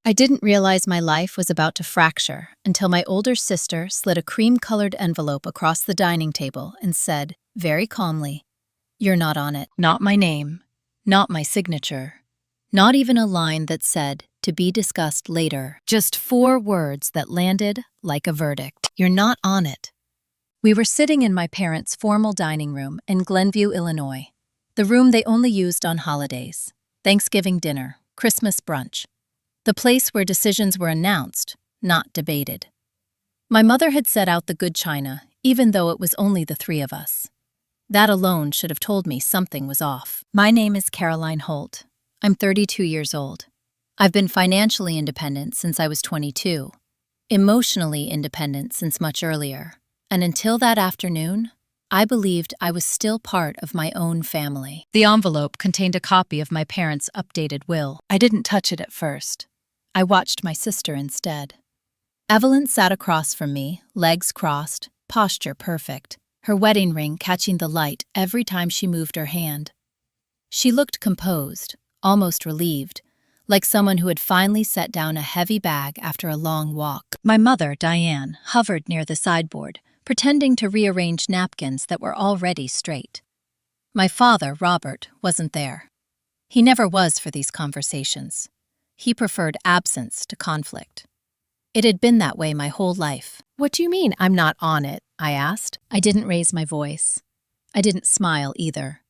I didn't realize my life was about to fracture until my older sister slid a cream-colored envelope across the dining table and said, very calmly, "You're not on it." Not my name, not my signature, not even a line that said, "To be discussed later." Just 4 words that landed like a verdict. You're not on it. We were sitting in my parents' formal dining room in Glenview, Illinois, the room they only used on holidays, Thanksgiving dinner, Christmas brunch, the place where decisions were announced, not debated. My mother had set out the good china, even though it was only the 3 of us. That alone should have told me something was off. My name is Caroline Holt. I'm 32 years old. I've been financially independent since I was 22, emotionally independent since much earlier, and until that afternoon, I believed I was still part of my own family. The envelope contained a copy of my parents' updated will. I didn't touch it at first. I watched my sister instead. Evelyn sat across from me, legs crossed, posture perfect, her wedding ring catching the light every time she moved her hand. She looked composed, almost relieved, like someone who had finally set down a heavy bag after a long walk. My mother, Diane, hovered near the sideboard, pretending to rearrange napkins that were already straight. My father, Robert, wasn't there. He never was for these conversations. He preferred absence to conflict. It had been that way my whole life. "What do you mean I'm not on it?" I asked. I didn't raise my voice. I didn't smile either.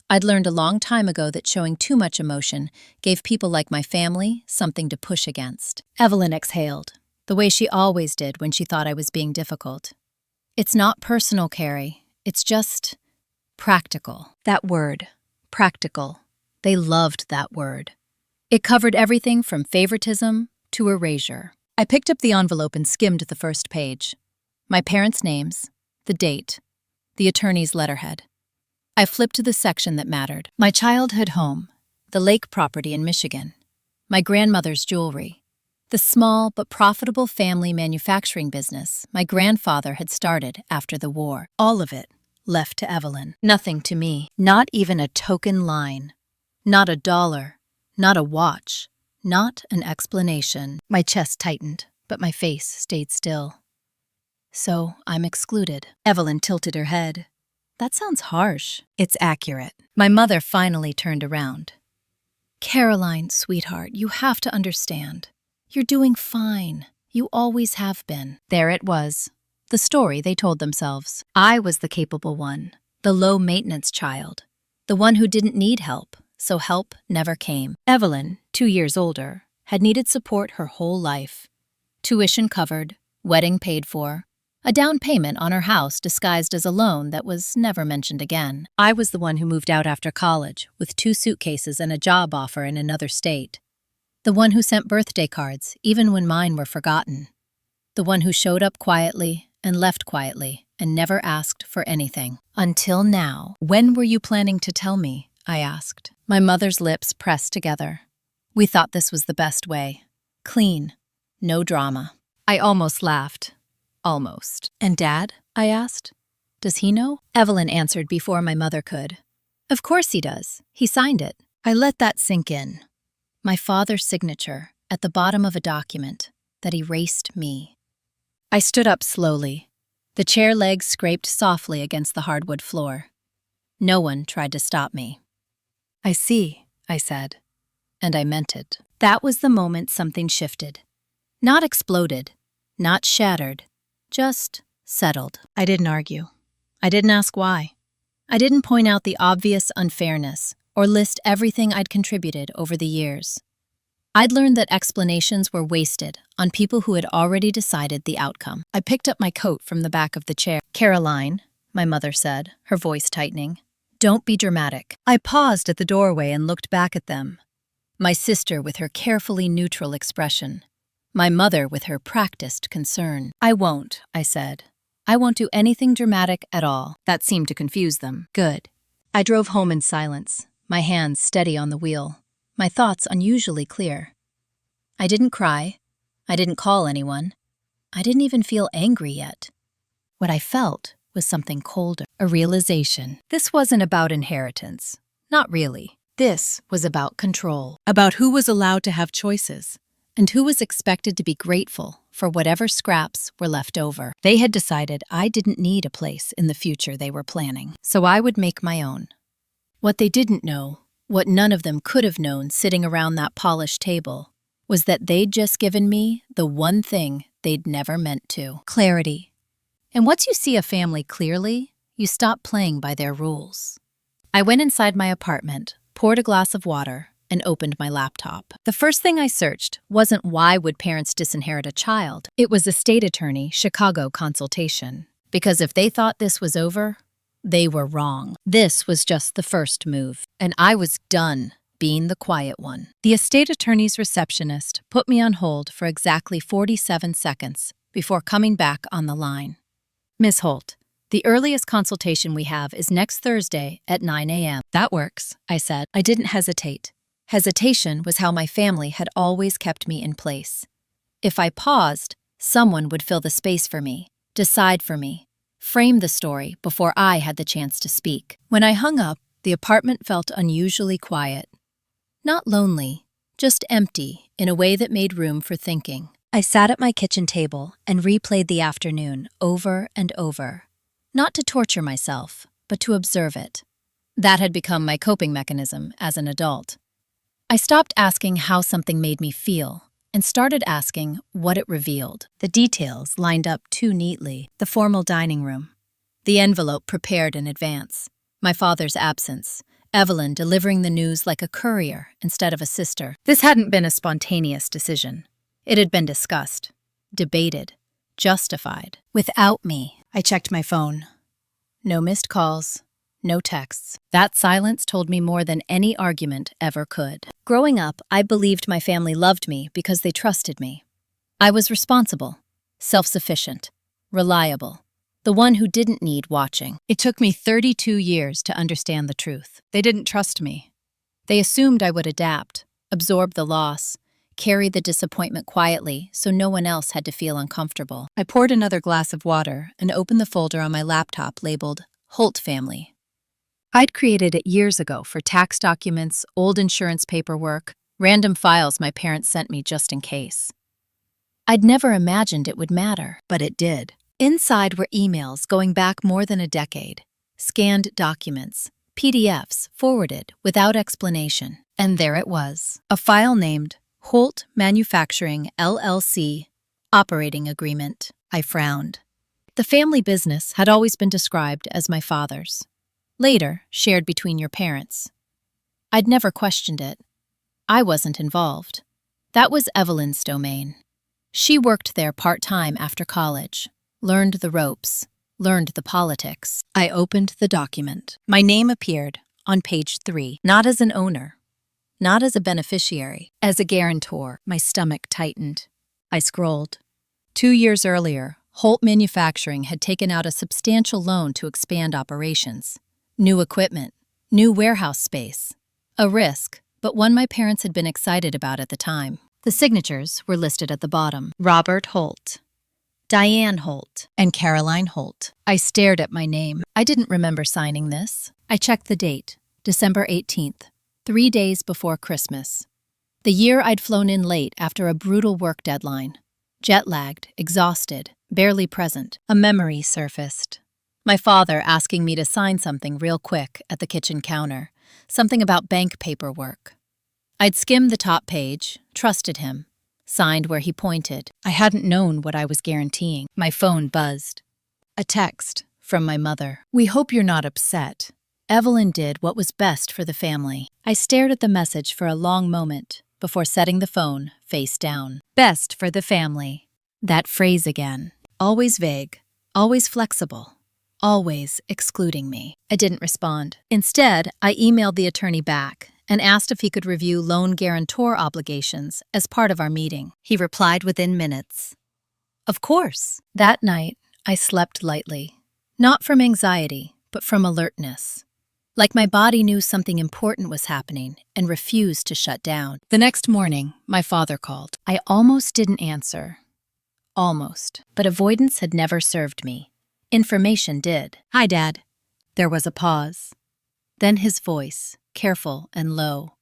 I'd learned a long time ago that showing too much emotion gave people like my family something to push against. Evelyn exhaled, the way she always did when she thought I was being difficult. "It's not personal, Carrie. It's just practical." That word, practical. They loved that word. It covered everything from favoritism to erasure. I picked up the envelope and skimmed the first page. My parents' names, the date, the attorney's letterhead. I flipped to the section that mattered. My childhood home, the lake property in Michigan, my grandmother's jewelry, the small but profitable family manufacturing business my grandfather had started after the war. All of it left to Evelyn. Nothing to me, not even a token line, not a dollar, not a watch, not an explanation. My chest tightened, but my face stayed still. "So I'm excluded." Evelyn tilted her head. "That sounds harsh." "It's accurate." My mother finally turned around. "Caroline, sweetheart, you have to understand. You're doing fine. You always have been." There it was, the story they told themselves. I was the capable one, the low-maintenance child, the one who didn't need help, so help never came. Evelyn, 2 years older, had needed support her whole life. Tuition covered, wedding paid for, a down payment on her house disguised as a loan that was never mentioned again. I was the one who moved out after college with 2 suitcases and a job offer in another state. The one who sent birthday cards even when mine were forgotten. The one who showed up quietly and left quietly and never asked for anything. Until now. "When were you planning to tell me?" I asked. My mother's lips pressed together. We thought this was the best way. Clean. No drama. I almost laughed. Almost. "And Dad?" I asked. "Does he know?" Evelyn answered before my mother could. "Of course he does. He signed it." I let that sink in. My father's signature at the bottom of a document that erased me. I stood up slowly. The chair legs scraped softly against the hardwood floor. No one tried to stop me. "I see," I said, and I meant it. That was the moment something shifted. Not exploded, not shattered, just settled. I didn't argue. I didn't ask why. I didn't point out the obvious unfairness or list everything I'd contributed over the years. I'd learned that explanations were wasted on people who had already decided the outcome. I picked up my coat from the back of the chair. "Caroline," my mother said, her voice tightening, "don't be dramatic." I paused at the doorway and looked back at them. My sister with her carefully neutral expression. My mother with her practiced concern. "I won't," I said. "I won't do anything dramatic at all." That seemed to confuse them. Good. I drove home in silence, my hands steady on the wheel, my thoughts unusually clear. I didn't cry. I didn't call anyone. I didn't even feel angry yet. What I felt was something colder, a realization. This wasn't about inheritance. Not really. This was about control. About who was allowed to have choices. and who was expected to be grateful for whatever scraps were left over. They had decided I didn't need a place in the future they were planning, so I would make my own. What they didn't know, what none of them could have known sitting around that polished table, was that they'd just given me the one thing they'd never meant to: clarity. And once you see a family clearly, you stop playing by their rules. I went inside my apartment, poured a glass of water, and opened my laptop. The first thing I searched wasn't why would parents disinherit a child. It was estate attorney Chicago consultation. Because if they thought this was over, they were wrong. This was just the first move, and I was done being the quiet one. The estate attorney's receptionist put me on hold for exactly 47 seconds before coming back on the line. Miss Holt, the earliest consultation we have is next Thursday at 9 a.m. That works, I said. I didn't hesitate. Hesitation was how my family had always kept me in place. If I paused, someone would fill the space for me, decide for me, frame the story before I had the chance to speak. When I hung up, the apartment felt unusually quiet. Not lonely, just empty in a way that made room for thinking. I sat at my kitchen table and replayed the afternoon over and over. Not to torture myself, but to observe it. That had become my coping mechanism as an adult. I stopped asking how something made me feel and started asking what it revealed. The details lined up too neatly. The formal dining room, the envelope prepared in advance, my father's absence, Evelyn delivering the news like a courier instead of a sister. This hadn't been a spontaneous decision. It had been discussed, debated, justified. Without me, I checked my phone. No missed calls, no texts. That silence told me more than any argument ever could. Growing up, I believed my family loved me because they trusted me. I was responsible, self-sufficient, reliable, the one who didn't need watching. It took me 32 years to understand the truth. They didn't trust me. They assumed I would adapt, absorb the loss, carry the disappointment quietly so no one else had to feel uncomfortable. I poured another glass of water and opened the folder on my laptop labeled Holt Family. I'd created it years ago for tax documents, old insurance paperwork, random files my parents sent me just in case. I'd never imagined it would matter, but it did. Inside were emails going back more than a decade, scanned documents, PDFs forwarded without explanation. And there it was, a file named Holt Manufacturing LLC Operating Agreement. I frowned. The family business had always been described as my father's, later shared between your parents. I'd never questioned it. I wasn't involved. That was Evelyn's domain. She worked there part-time after college, learned the ropes, learned the politics. I opened the document. My name appeared on page 3, not as an owner, not as a beneficiary, as a guarantor. My stomach tightened. I scrolled. 2 years earlier, Holt Manufacturing had taken out a substantial loan to expand operations. New equipment, new warehouse space. A risk, but one my parents had been excited about at the time. The signatures were listed at the bottom. Robert Holt, Diane Holt, and Caroline Holt. I stared at my name. I didn't remember signing this. I checked the date, December 18th, 3 days before Christmas. The year I'd flown in late after a brutal work deadline. Jet-lagged, exhausted, barely present. A memory surfaced. My father asking me to sign something real quick at the kitchen counter, something about bank paperwork. I'd skimmed the top page, trusted him, signed where he pointed. I hadn't known what I was guaranteeing. My phone buzzed. A text from my mother. "We hope you're not upset. Evelyn did what was best for the family." I stared at the message for a long moment before setting the phone face down. Best for the family. That phrase again. Always vague, always flexible, always excluding me. I didn't respond. Instead, I emailed the attorney back and asked if he could review loan guarantor obligations as part of our meeting. He replied within minutes. Of course. That night, I slept lightly. Not from anxiety, but from alertness. Like my body knew something important was happening and refused to shut down. The next morning, my father called. I almost didn't answer. Almost. But avoidance had never served me. Information did. "Hi, Dad." There was a pause. Then his voice, careful and low.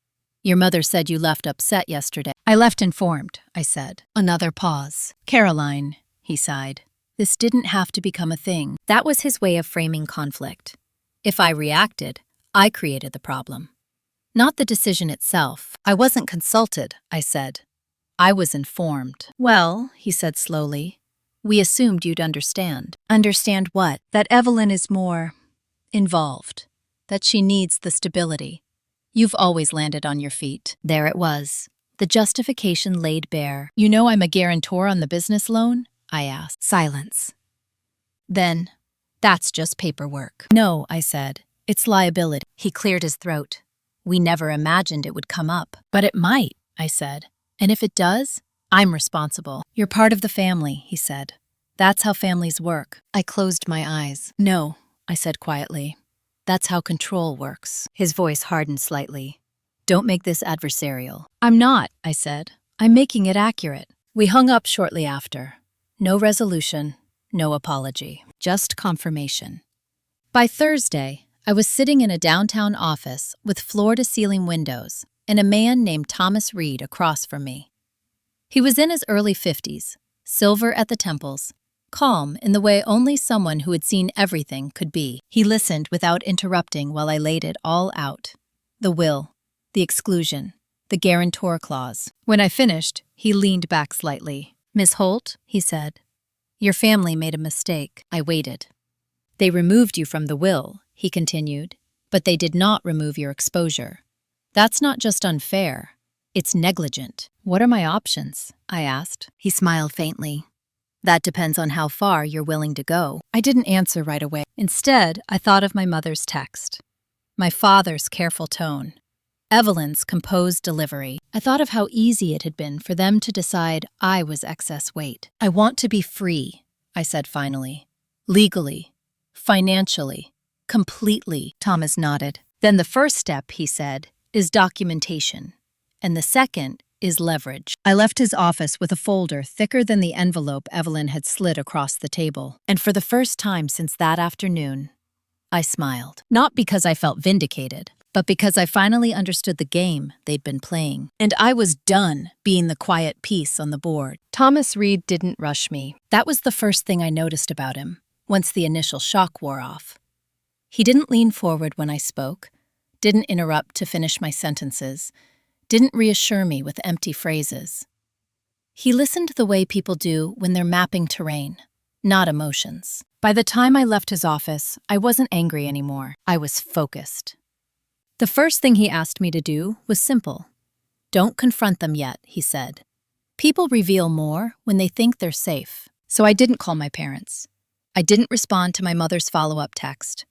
Your mother said you left upset yesterday. I left informed, I said. Another pause. Caroline, he sighed. This didn't have to become a thing. That was his way of framing conflict. If I reacted, I created the problem. Not the decision itself. I wasn't consulted, I said. I was informed. Well, he said slowly, we assumed you'd understand. Understand what? That Evelyn is more involved. That she needs the stability. You've always landed on your feet. There it was. The justification laid bare. You know I'm a guarantor on the business loan? I asked. Silence. Then, that's just paperwork. No, I said. It's liability. He cleared his throat. We never imagined it would come up. But it might, I said. And if it does, I'm responsible. You're part of the family, he said. That's how families work. I closed my eyes. No, I said quietly. That's how control works. His voice hardened slightly. Don't make this adversarial. I'm not, I said. I'm making it accurate. We hung up shortly after. No resolution, no apology, just confirmation. By Thursday, I was sitting in a downtown office with floor-to-ceiling windows and a man named Thomas Reed across from me. He was in his early 50s, silver at the temples, calm in the way only someone who had seen everything could be. He listened without interrupting while I laid it all out. The will, the exclusion, the guarantor clause. When I finished, he leaned back slightly. Miss Holt, he said, your family made a mistake. I waited. They removed you from the will, he continued, but they did not remove your exposure. That's not just unfair, it's negligent. What are my options? I asked. He smiled faintly. That depends on how far you're willing to go. I didn't answer right away. Instead, I thought of my mother's text, my father's careful tone, Evelyn's composed delivery. I thought of how easy it had been for them to decide I was excess weight. I want to be free, I said finally. Legally, financially, completely. Thomas nodded. Then the first step, he said, is documentation. And the second is leverage. I left his office with a folder thicker than the envelope Evelyn had slid across the table. And for the first time since that afternoon, I smiled. Not because I felt vindicated, but because I finally understood the game they'd been playing. And I was done being the quiet piece on the board. Thomas Reed didn't rush me. That was the first thing I noticed about him, once the initial shock wore off. He didn't lean forward when I spoke, didn't interrupt to finish my sentences, didn't reassure me with empty phrases. He listened the way people do when they're mapping terrain, not emotions. By the time I left his office, I wasn't angry anymore. I was focused. The first thing he asked me to do was simple. Don't confront them yet, he said. People reveal more when they think they're safe. So I didn't call my parents. I didn't respond to my mother's follow-up text.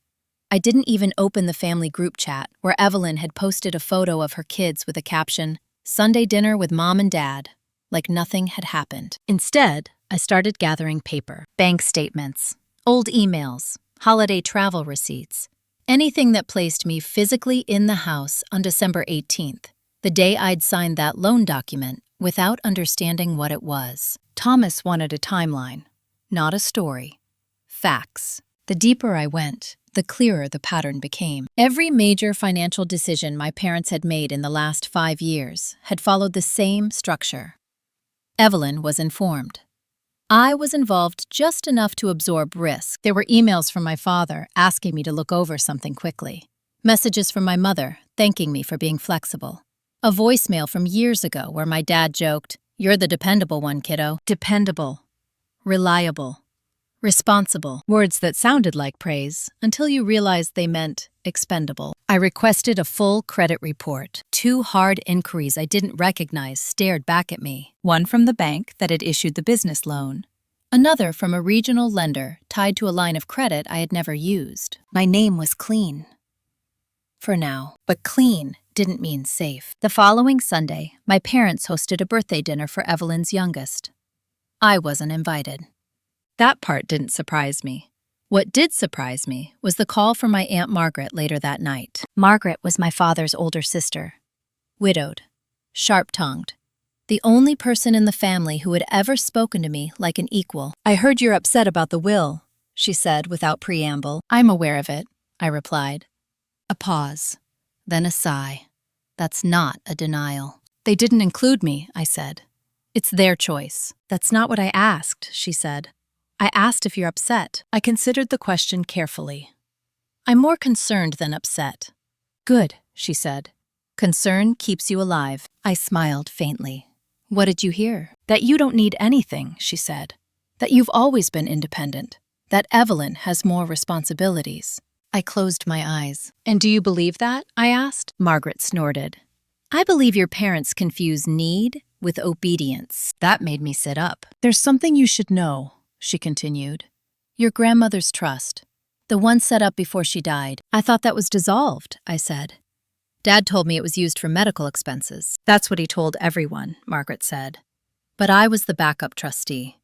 I didn't even open the family group chat where Evelyn had posted a photo of her kids with a caption, Sunday dinner with mom and dad, like nothing had happened. Instead, I started gathering paper, bank statements, old emails, holiday travel receipts, anything that placed me physically in the house on December 18th, the day I'd signed that loan document without understanding what it was. Thomas wanted a timeline, not a story. Facts. The deeper I went, the clearer the pattern became. Every major financial decision my parents had made in the last 5 years had followed the same structure. Evelyn was informed. I was involved just enough to absorb risk. There were emails from my father asking me to look over something quickly. Messages from my mother thanking me for being flexible. A voicemail from years ago where my dad joked, "You're the dependable one, kiddo." Dependable. Reliable. Responsible. Words that sounded like praise until you realized they meant expendable. I requested a full credit report. 2 hard inquiries I didn't recognize stared back at me. One from the bank that had issued the business loan. Another from a regional lender tied to a line of credit I had never used. My name was clean. For now. But clean didn't mean safe. The following Sunday, my parents hosted a birthday dinner for Evelyn's youngest. I wasn't invited. That part didn't surprise me. What did surprise me was the call from my Aunt Margaret later that night. Margaret was my father's older sister. Widowed. Sharp-tongued. The only person in the family who had ever spoken to me like an equal. I heard you're upset about the will, she said without preamble. I'm aware of it, I replied. A pause. Then a sigh. That's not a denial. They didn't include me, I said. It's their choice. That's not what I asked, she said. I asked if you're upset. I considered the question carefully. I'm more concerned than upset. Good, she said. Concern keeps you alive. I smiled faintly. What did you hear? That you don't need anything, she said. That you've always been independent. That Evelyn has more responsibilities. I closed my eyes. And do you believe that? I asked. Margaret snorted. I believe your parents confuse need with obedience. That made me sit up. There's something you should know, she continued. Your grandmother's trust. The one set up before she died. I thought that was dissolved, I said. Dad told me it was used for medical expenses. That's what he told everyone, Margaret said. But I was the backup trustee.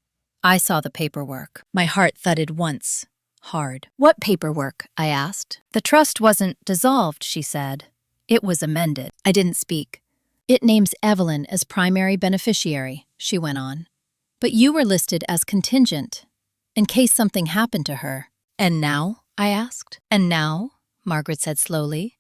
I saw the paperwork. My heart thudded once, hard. What paperwork? I asked. The trust wasn't dissolved, she said. It was amended. I didn't speak. It names Evelyn as primary beneficiary, she went on. But you were listed as contingent, in case something happened to her. And now? I asked. And now? Margaret said slowly.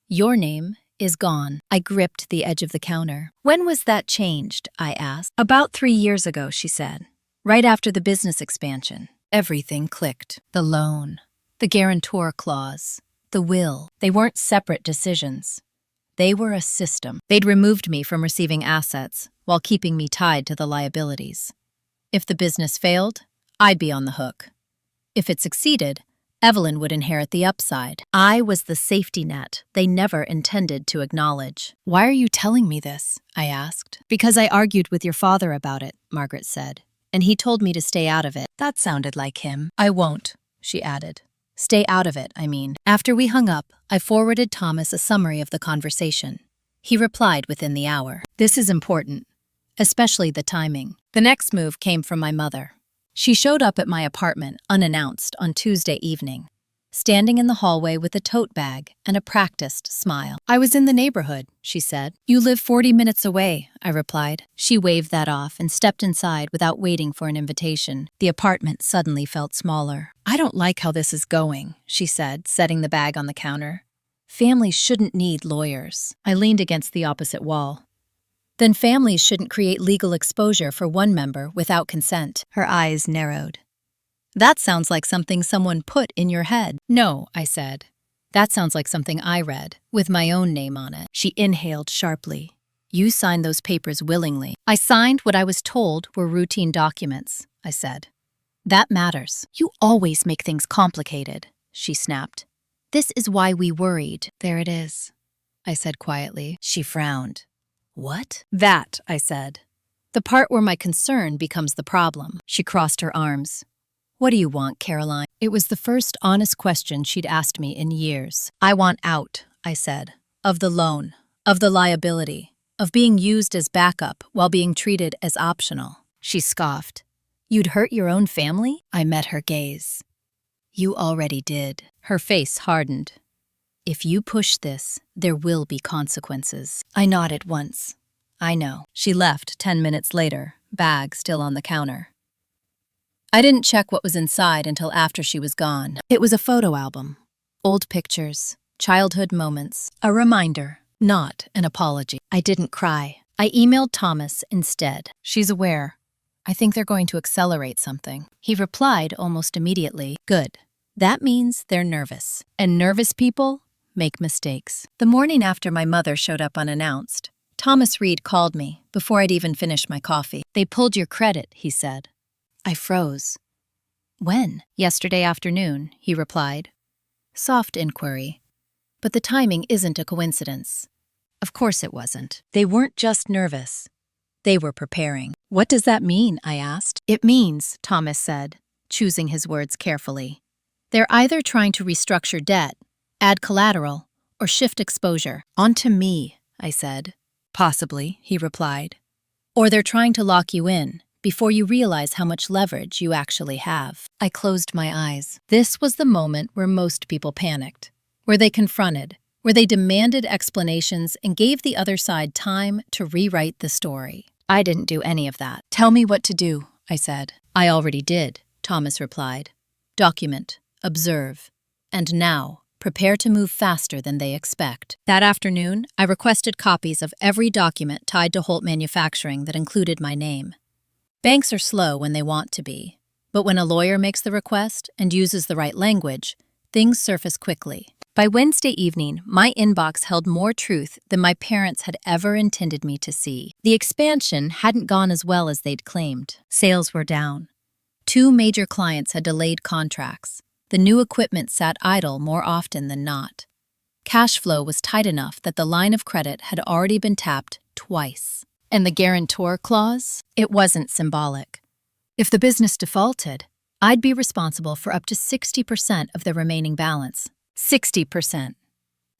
Your name is gone. I gripped the edge of the counter. When was that changed? I asked. About 3 years ago, she said. Right after the business expansion. Everything clicked. The loan, the guarantor clause, the will. They weren't separate decisions. They were a system. They'd removed me from receiving assets while keeping me tied to the liabilities. If the business failed, I'd be on the hook. If it succeeded, Evelyn would inherit the upside. I was the safety net they never intended to acknowledge. Why are you telling me this? I asked. Because I argued with your father about it, Margaret said, and he told me to stay out of it. That sounded like him. I won't, she added. Stay out of it, I mean. After we hung up, I forwarded Thomas a summary of the conversation. He replied within the hour. This is important, especially the timing. The next move came from my mother. She showed up at my apartment unannounced on Tuesday evening, standing in the hallway with a tote bag and a practiced smile. I was in the neighborhood, she said. You live 40 minutes away, I replied. She waved that off and stepped inside without waiting for an invitation. The apartment suddenly felt smaller. I don't like how this is going, she said, setting the bag on the counter. Families shouldn't need lawyers. I leaned against the opposite wall. Then families shouldn't create legal exposure for one member without consent. Her eyes narrowed. That sounds like something someone put in your head. No, I said. That sounds like something I read, with my own name on it. She inhaled sharply. You signed those papers willingly. I signed what I was told were routine documents, I said. That matters. You always make things complicated, she snapped. This is why we worried. There it is, I said quietly. She frowned. What? That, I said. The part where my concern becomes the problem. She crossed her arms. What do you want, Caroline? It was the first honest question she'd asked me in years. I want out, I said. Of the loan, of the liability, of being used as backup while being treated as optional. She scoffed. You'd hurt your own family? I met her gaze. You already did. Her face hardened. If you push this, there will be consequences. I nodded once. I know. She left 10 minutes later, bag still on the counter. I didn't check what was inside until after she was gone. It was a photo album. Old pictures, childhood moments, a reminder, not an apology. I didn't cry. I emailed Thomas instead. She's aware. I think they're going to accelerate something. He replied almost immediately. Good. That means they're nervous. And nervous people make mistakes. The morning after my mother showed up unannounced, Thomas Reed called me before I'd even finished my coffee. They pulled your credit, he said. I froze. When? Yesterday afternoon, he replied. Soft inquiry. But the timing isn't a coincidence. Of course it wasn't. They weren't just nervous. They were preparing. What does that mean? I asked. It means, Thomas said, choosing his words carefully. They're either trying to restructure debt, add collateral, or shift exposure. Onto me, I said. Possibly, he replied. Or they're trying to lock you in before you realize how much leverage you actually have. I closed my eyes. This was the moment where most people panicked, where they confronted, where they demanded explanations and gave the other side time to rewrite the story. I didn't do any of that. Tell me what to do, I said. I already did, Thomas replied. Document, observe, and now prepare to move faster than they expect. That afternoon, I requested copies of every document tied to Holt Manufacturing that included my name. Banks are slow when they want to be, but when a lawyer makes the request and uses the right language, things surface quickly. By Wednesday evening, my inbox held more truth than my parents had ever intended me to see. The expansion hadn't gone as well as they'd claimed. Sales were down. 2 major clients had delayed contracts. The new equipment sat idle more often than not. Cash flow was tight enough that the line of credit had already been tapped twice. And the guarantor clause? It wasn't symbolic. If the business defaulted, I'd be responsible for up to 60% of the remaining balance. 60%.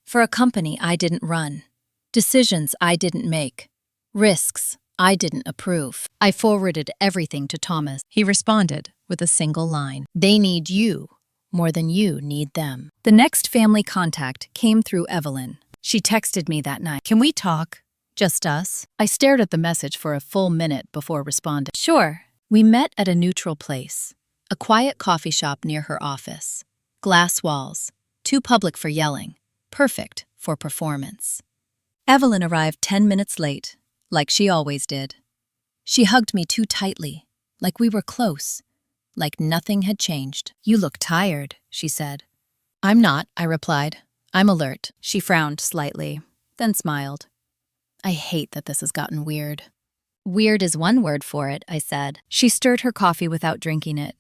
For a company I didn't run. Decisions I didn't make. Risks I didn't approve. I forwarded everything to Thomas. He responded with a single line. They need you more than you need them. The next family contact came through Evelyn. She texted me that night. Can we talk? Just us? I stared at the message for a full minute before responding. Sure. We met at a neutral place. A quiet coffee shop near her office. Glass walls. Too public for yelling. Perfect for performance. Evelyn arrived 10 minutes late, like she always did. She hugged me too tightly, like we were close, like nothing had changed. You look tired, she said. I'm not, I replied. I'm alert. She frowned slightly, then smiled. I hate that this has gotten weird. Weird is one word for it, I said. She stirred her coffee without drinking it.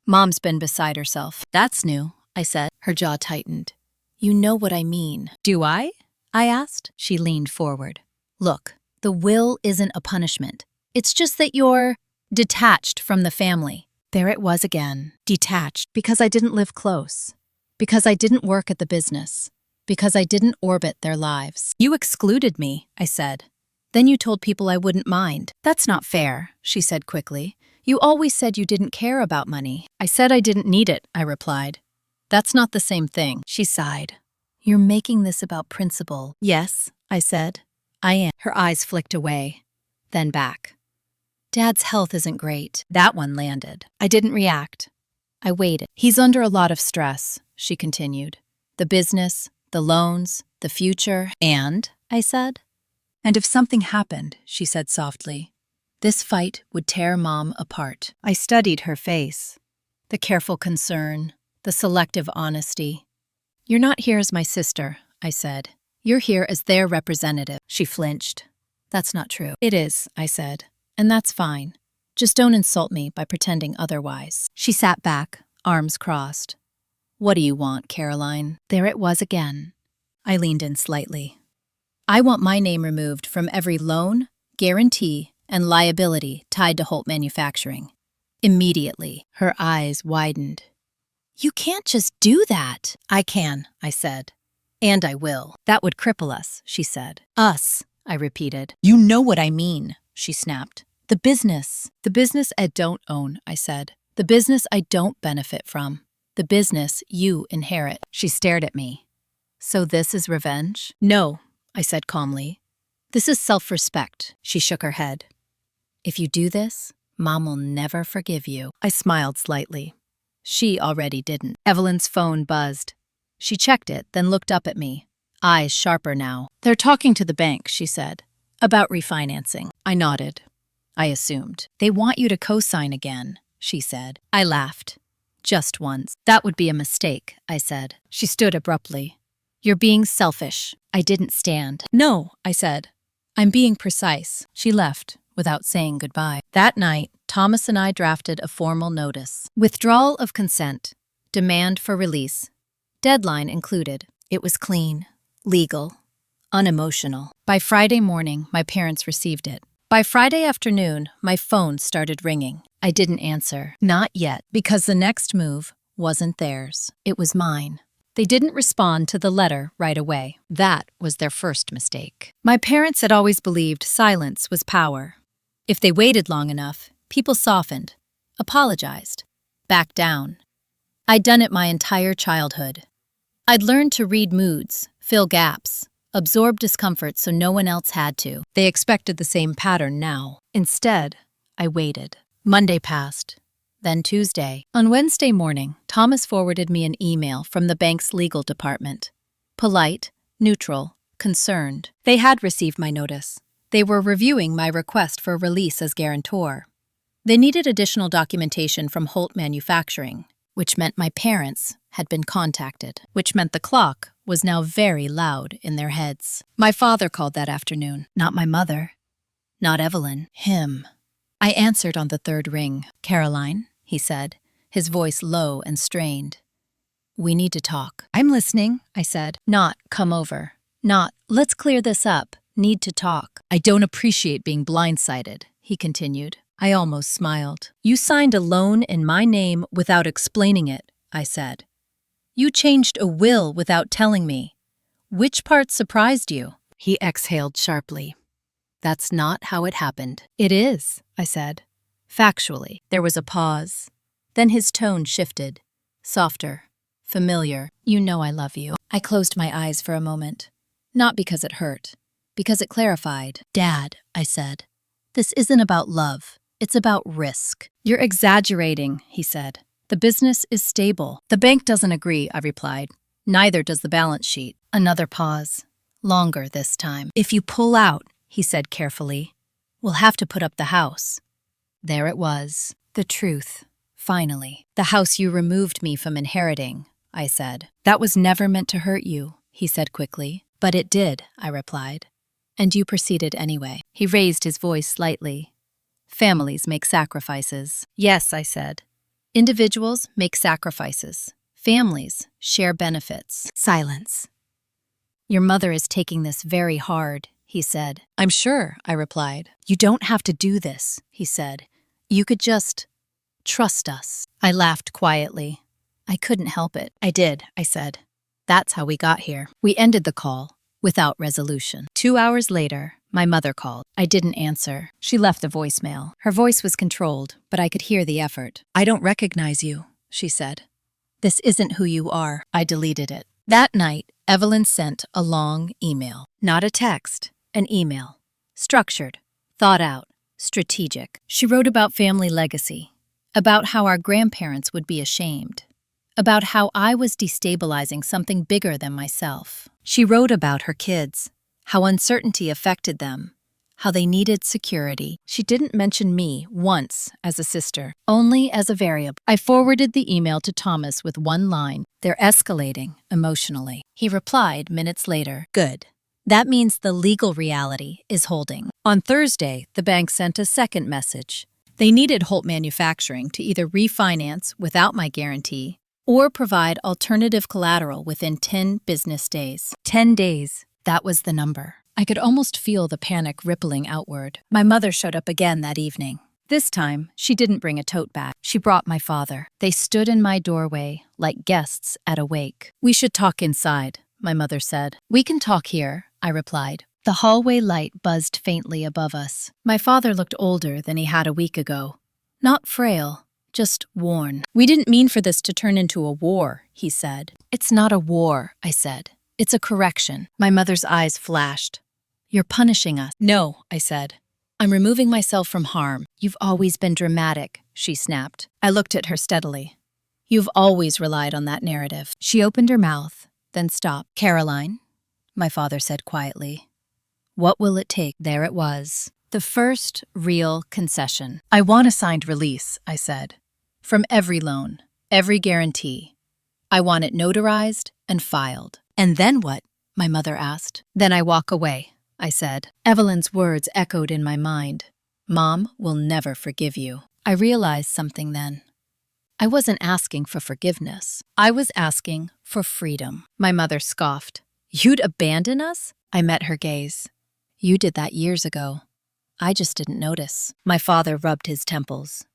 Mom's been beside herself. That's new, I said. Her jaw tightened. You know what I mean. Do I? I asked. She leaned forward. Look, the will isn't a punishment. It's just that you're detached from the family. There it was again. Detached. Because I didn't live close. Because I didn't work at the business. Because I didn't orbit their lives. You excluded me, I said. Then you told people I wouldn't mind. That's not fair, she said quickly. You always said you didn't care about money. I said I didn't need it, I replied. That's not the same thing, she sighed. You're making this about principle. Yes, I said. I am. Her eyes flicked away, then back. Dad's health isn't great. That one landed. I didn't react. I waited. He's under a lot of stress, she continued. The business, the loans, the future. And, I said. And if something happened, she said softly, this fight would tear Mom apart. I studied her face. The careful concern, the selective honesty. You're not here as my sister, I said. You're here as their representative. She flinched. That's not true. It is, I said. And that's fine. Just don't insult me by pretending otherwise. She sat back, arms crossed. What do you want, Caroline? There it was again. I leaned in slightly. I want my name removed from every loan, guarantee, and liability tied to Holt Manufacturing. Immediately. Her eyes widened. You can't just do that. I can, I said. And I will. That would cripple us, she said. Us, I repeated. You know what I mean, she snapped. The business. The business I don't own, I said. The business I don't benefit from. The business you inherit. She stared at me. So this is revenge? No, I said calmly. This is self-respect. She shook her head. If you do this, Mom will never forgive you. I smiled slightly. She already didn't. Evelyn's phone buzzed. She checked it, then looked up at me, eyes sharper now. They're talking to the bank, she said. About refinancing. I nodded. I assumed. They want you to co-sign again, she said. I laughed. Just once. That would be a mistake, I said. She stood abruptly. You're being selfish. I didn't stand. No, I said. I'm being precise. She left without saying goodbye. That night, Thomas and I drafted a formal notice. Withdrawal of consent. Demand for release. Deadline included. It was clean, legal, unemotional. By Friday morning, my parents received it. By Friday afternoon, my phone started ringing. I didn't answer. Not yet, because the next move wasn't theirs. It was mine. They didn't respond to the letter right away. That was their first mistake. My parents had always believed silence was power. If they waited long enough, people softened, apologized, backed down. I'd done it my entire childhood. I'd learned to read moods, fill gaps, absorb discomfort so no one else had to. They expected the same pattern now. Instead, I waited. Monday passed. then Tuesday. On Wednesday morning, Thomas forwarded me an email from the bank's legal department. Polite, neutral, concerned. They had received my notice. They were reviewing my request for release as guarantor. They needed additional documentation from Holt Manufacturing, which meant my parents had been contacted, which meant the clock was now very loud in their heads. My father called that afternoon, not my mother, not Evelyn, him. I answered on the third ring. "Caroline," he said, his voice low and strained. "We need to talk." "I'm listening," I said. Not, "come over." Not, "let's clear this up." Need to talk. "I don't appreciate being blindsided," he continued. I almost smiled. "You signed a loan in my name without explaining it," I said. "You changed a will without telling me. Which part surprised you?" He exhaled sharply. "That's not how it happened." "It is," I said. "Factually." There was a pause. Then his tone shifted. Softer. Familiar. "You know I love you." I closed my eyes for a moment. Not because it hurt. Because it clarified. "Dad," I said, "this isn't about love. It's about risk." "You're exaggerating," he said. "The business is stable." "The bank doesn't agree," I replied. "Neither does the balance sheet." Another pause. Longer this time. "If you pull out," he said carefully, "we'll have to put up the house." There it was. The truth. Finally. "The house you removed me from inheriting," I said. "That was never meant to hurt you," he said quickly. "But it did," I replied. "And you proceeded anyway." He raised his voice slightly. "Families make sacrifices." "Yes," I said. "Individuals make sacrifices. Families share benefits." Silence. "Your mother is taking this very hard," he said. "I'm sure," I replied. "You don't have to do this," he said. "You could just trust us." I laughed quietly. I couldn't help it. "I did," I said. "That's how we got here." We ended the call. Without resolution. 2 hours later, my mother called. I didn't answer. She left a voicemail. Her voice was controlled, but I could hear the effort. "I don't recognize you," she said. "This isn't who you are." I deleted it. That night, Evelyn sent a long email. Not a text, an email. Structured, thought out, strategic. She wrote about family legacy, about how our grandparents would be ashamed, about how I was destabilizing something bigger than myself. She wrote about her kids, how uncertainty affected them, how they needed security. She didn't mention me once as a sister, only as a variable. I forwarded the email to Thomas with one line. "They're escalating emotionally." He replied minutes later. "Good. That means the legal reality is holding." On Thursday, the bank sent a second message. They needed Holt Manufacturing to either refinance without my guarantee or provide alternative collateral within 10 business days. 10 days. That was the number. I could almost feel the panic rippling outward. My mother showed up again that evening. This time, she didn't bring a tote bag. She brought my father. They stood in my doorway like guests at a wake. "We should talk inside," my mother said. "We can talk here," I replied. The hallway light buzzed faintly above us. My father looked older than he had a week ago. Not frail. Just worn. "We didn't mean for this to turn into a war," he said. "It's not a war," I said. "It's a correction." My mother's eyes flashed. "You're punishing us." "No," I said. "I'm removing myself from harm." "You've always been dramatic," she snapped. I looked at her steadily. "You've always relied on that narrative." She opened her mouth, then stopped. "Caroline," my father said quietly, "what will it take?" There it was. The first real concession. "I want a signed release," I said. "From every loan, every guarantee. I want it notarized and filed." "And then what?" my mother asked. "Then I walk away," I said. Evelyn's words echoed in my mind. "Mom will never forgive you." I realized something then. I wasn't asking for forgiveness. I was asking for freedom. My mother scoffed. "You'd abandon us?" I met her gaze. "You did that years ago. I just didn't notice." My father rubbed his temples.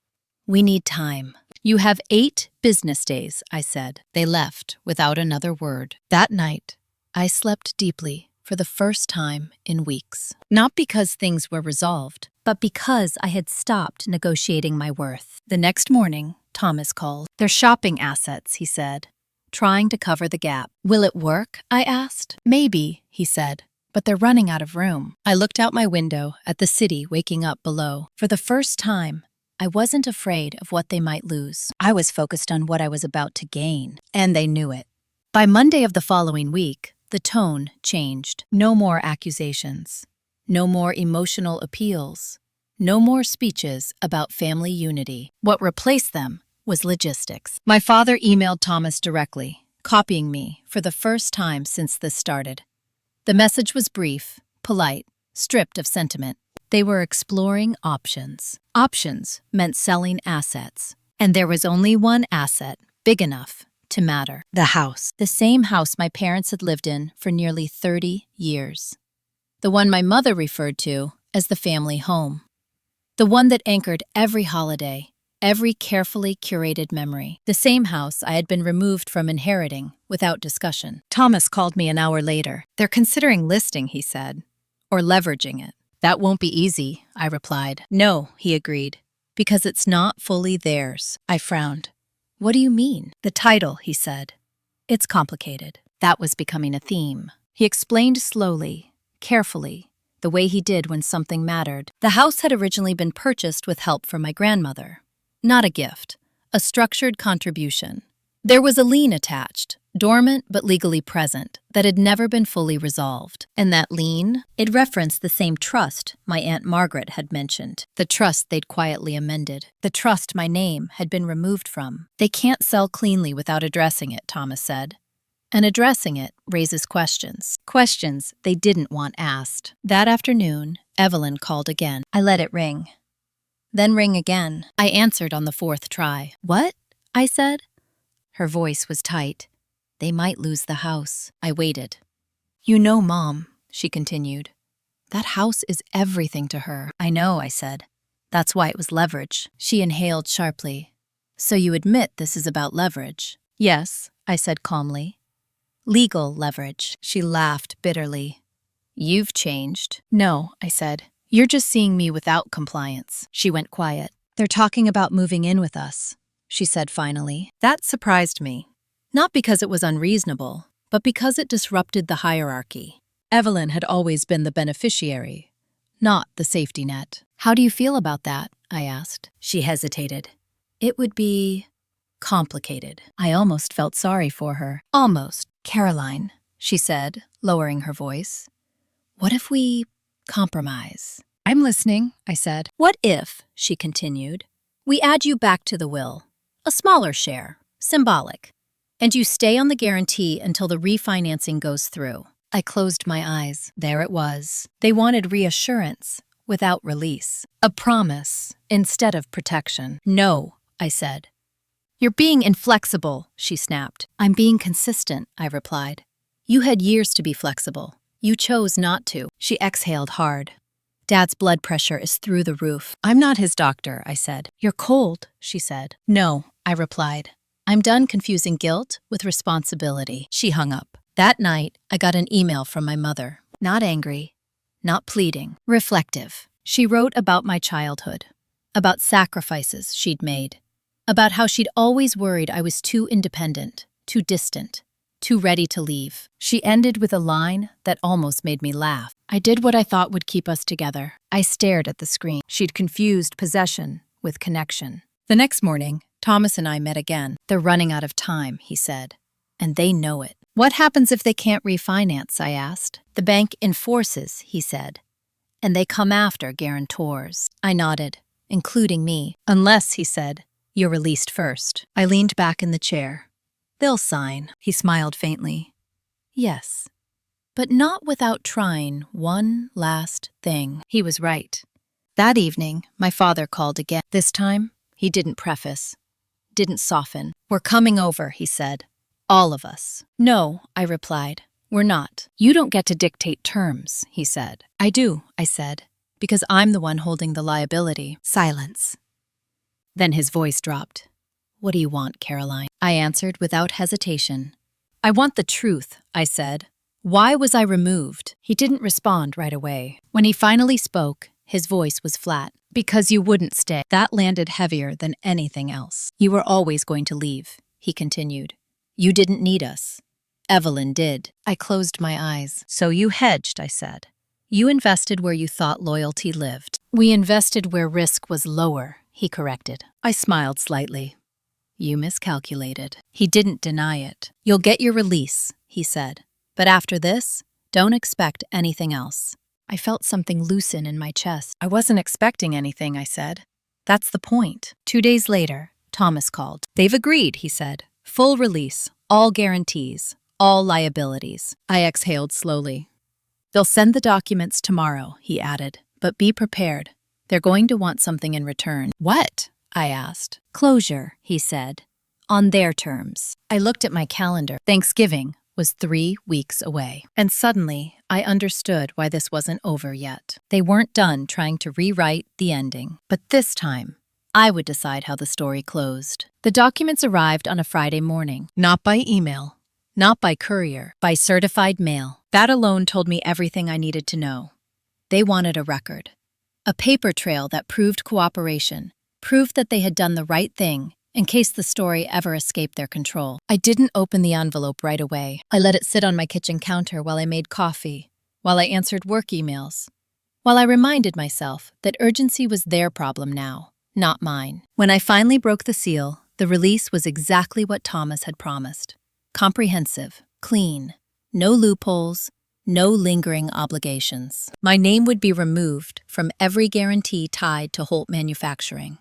"We need time." "You have 8 business days," I said. They left without another word. That night, I slept deeply for the first time in weeks. Not because things were resolved, but because I had stopped negotiating my worth. The next morning, Thomas called. "They're shopping assets," he said, trying to cover the gap. "Will it work?" I asked. "Maybe," he said, "but they're running out of room." I looked out my window at the city waking up below. For the first time, I wasn't afraid of what they might lose. I was focused on what I was about to gain, and they knew it. By Monday of the following week, the tone changed. No more accusations. No more emotional appeals. No more speeches about family unity. What replaced them was logistics. My father emailed Thomas directly, copying me for the first time since this started. The message was brief, polite, stripped of sentiment. They were exploring options. Options meant selling assets. And there was only one asset big enough to matter: the house. The same house my parents had lived in for nearly 30 years. The one my mother referred to as the family home. The one that anchored every holiday, every carefully curated memory. The same house I had been removed from inheriting without discussion. Thomas called me an hour later. "They're considering listing," he said, "or leveraging it." "That won't be easy," I replied. "No," he agreed, "because it's not fully theirs." I frowned. "What do you mean?" "The title," he said. "It's complicated." That was becoming a theme. He explained slowly, carefully, the way he did when something mattered. The house had originally been purchased with help from my grandmother. Not a gift, a structured contribution. There was a lien attached, dormant but legally present, that had never been fully resolved. And that lien? It referenced the same trust my Aunt Margaret had mentioned. The trust they'd quietly amended. The trust my name had been removed from. "They can't sell cleanly without addressing it," Thomas said. "And addressing it raises questions. Questions they didn't want asked." That afternoon, Evelyn called again. I let it ring. Then ring again. I answered on the fourth try. "What?" I said. Her voice was tight. "They might lose the house." I waited. "You know, Mom," she continued. "That house is everything to her." "I know," I said. "That's why it was leverage." She inhaled sharply. "So you admit this is about leverage?" "Yes," I said calmly. "Legal leverage." She laughed bitterly. "You've changed." "No," I said. "You're just seeing me without compliance." She went quiet. "They're talking about moving in with us," she said finally. That surprised me. Not because it was unreasonable, but because it disrupted the hierarchy. Evelyn had always been the beneficiary, not the safety net. "How do you feel about that?" I asked. She hesitated. "It would be complicated." I almost felt sorry for her. "Almost. Caroline," she said, lowering her voice. "What if we compromise?" "I'm listening," I said. "What if," she continued, "we add you back to the will? A smaller share, symbolic. And you stay on the guarantee until the refinancing goes through." I closed my eyes. There it was. They wanted reassurance without release. A promise instead of protection. "No," I said. "You're being inflexible," she snapped. "I'm being consistent," I replied. "You had years to be flexible. You chose not to." She exhaled hard. "Dad's blood pressure is through the roof." "I'm not his doctor," I said. "You're cold," she said. "No," I replied. "I'm done confusing guilt with responsibility." She hung up. That night, I got an email from my mother. Not angry, not pleading, reflective. She wrote about my childhood, about sacrifices she'd made, about how she'd always worried I was too independent, too distant, too ready to leave. She ended with a line that almost made me laugh. "I did what I thought would keep us together." I stared at the screen. She'd confused possession with connection. The next morning, Thomas and I met again. "They're running out of time," he said, "and they know it." "What happens if they can't refinance?" I asked. "The bank enforces," he said, "and they come after guarantors." I nodded, including me. "Unless," he said, "you're released first." I leaned back in the chair. "They'll sign." He smiled faintly. "Yes, but not without trying one last thing." He was right. That evening, my father called again. This time, he didn't preface, didn't soften. "We're coming over," he said. "All of us." "No," I replied. "We're not. You don't get to dictate terms," he said. "I do," I said, "because I'm the one holding the liability." Silence. Then his voice dropped. "What do you want, Caroline?" I answered without hesitation. "I want the truth," I said. "Why was I removed?" He didn't respond right away. When he finally spoke, his voice was flat. "Because you wouldn't stay." That landed heavier than anything else. "You were always going to leave," he continued. "You didn't need us. Evelyn did." I closed my eyes. "So you hedged," I said. "You invested where you thought loyalty lived." "We invested where risk was lower," he corrected. I smiled slightly. You miscalculated. He didn't deny it. You'll get your release, he said. But after this, don't expect anything else. I felt something loosen in my chest. I wasn't expecting anything, I said. That's the point. 2 days later, Thomas called. They've agreed, he said. Full release, all guarantees, all liabilities. I exhaled slowly. They'll send the documents tomorrow, he added. But be prepared. They're going to want something in return. What? I asked. Closure, he said. On their terms. I looked at my calendar. Thanksgiving was 3 weeks away. And suddenly, I understood why this wasn't over yet. They weren't done trying to rewrite the ending. But this time, I would decide how the story closed. The documents arrived on a Friday morning. Not by email. Not by courier. By certified mail. That alone told me everything I needed to know. They wanted a record. A paper trail that proved cooperation. Proved that they had done the right thing in case the story ever escaped their control. I didn't open the envelope right away. I let it sit on my kitchen counter while I made coffee, while I answered work emails, while I reminded myself that urgency was their problem now, not mine. When I finally broke the seal, the release was exactly what Thomas had promised. Comprehensive, clean, no loopholes, no lingering obligations. My name would be removed from every guarantee tied to Holt Manufacturing.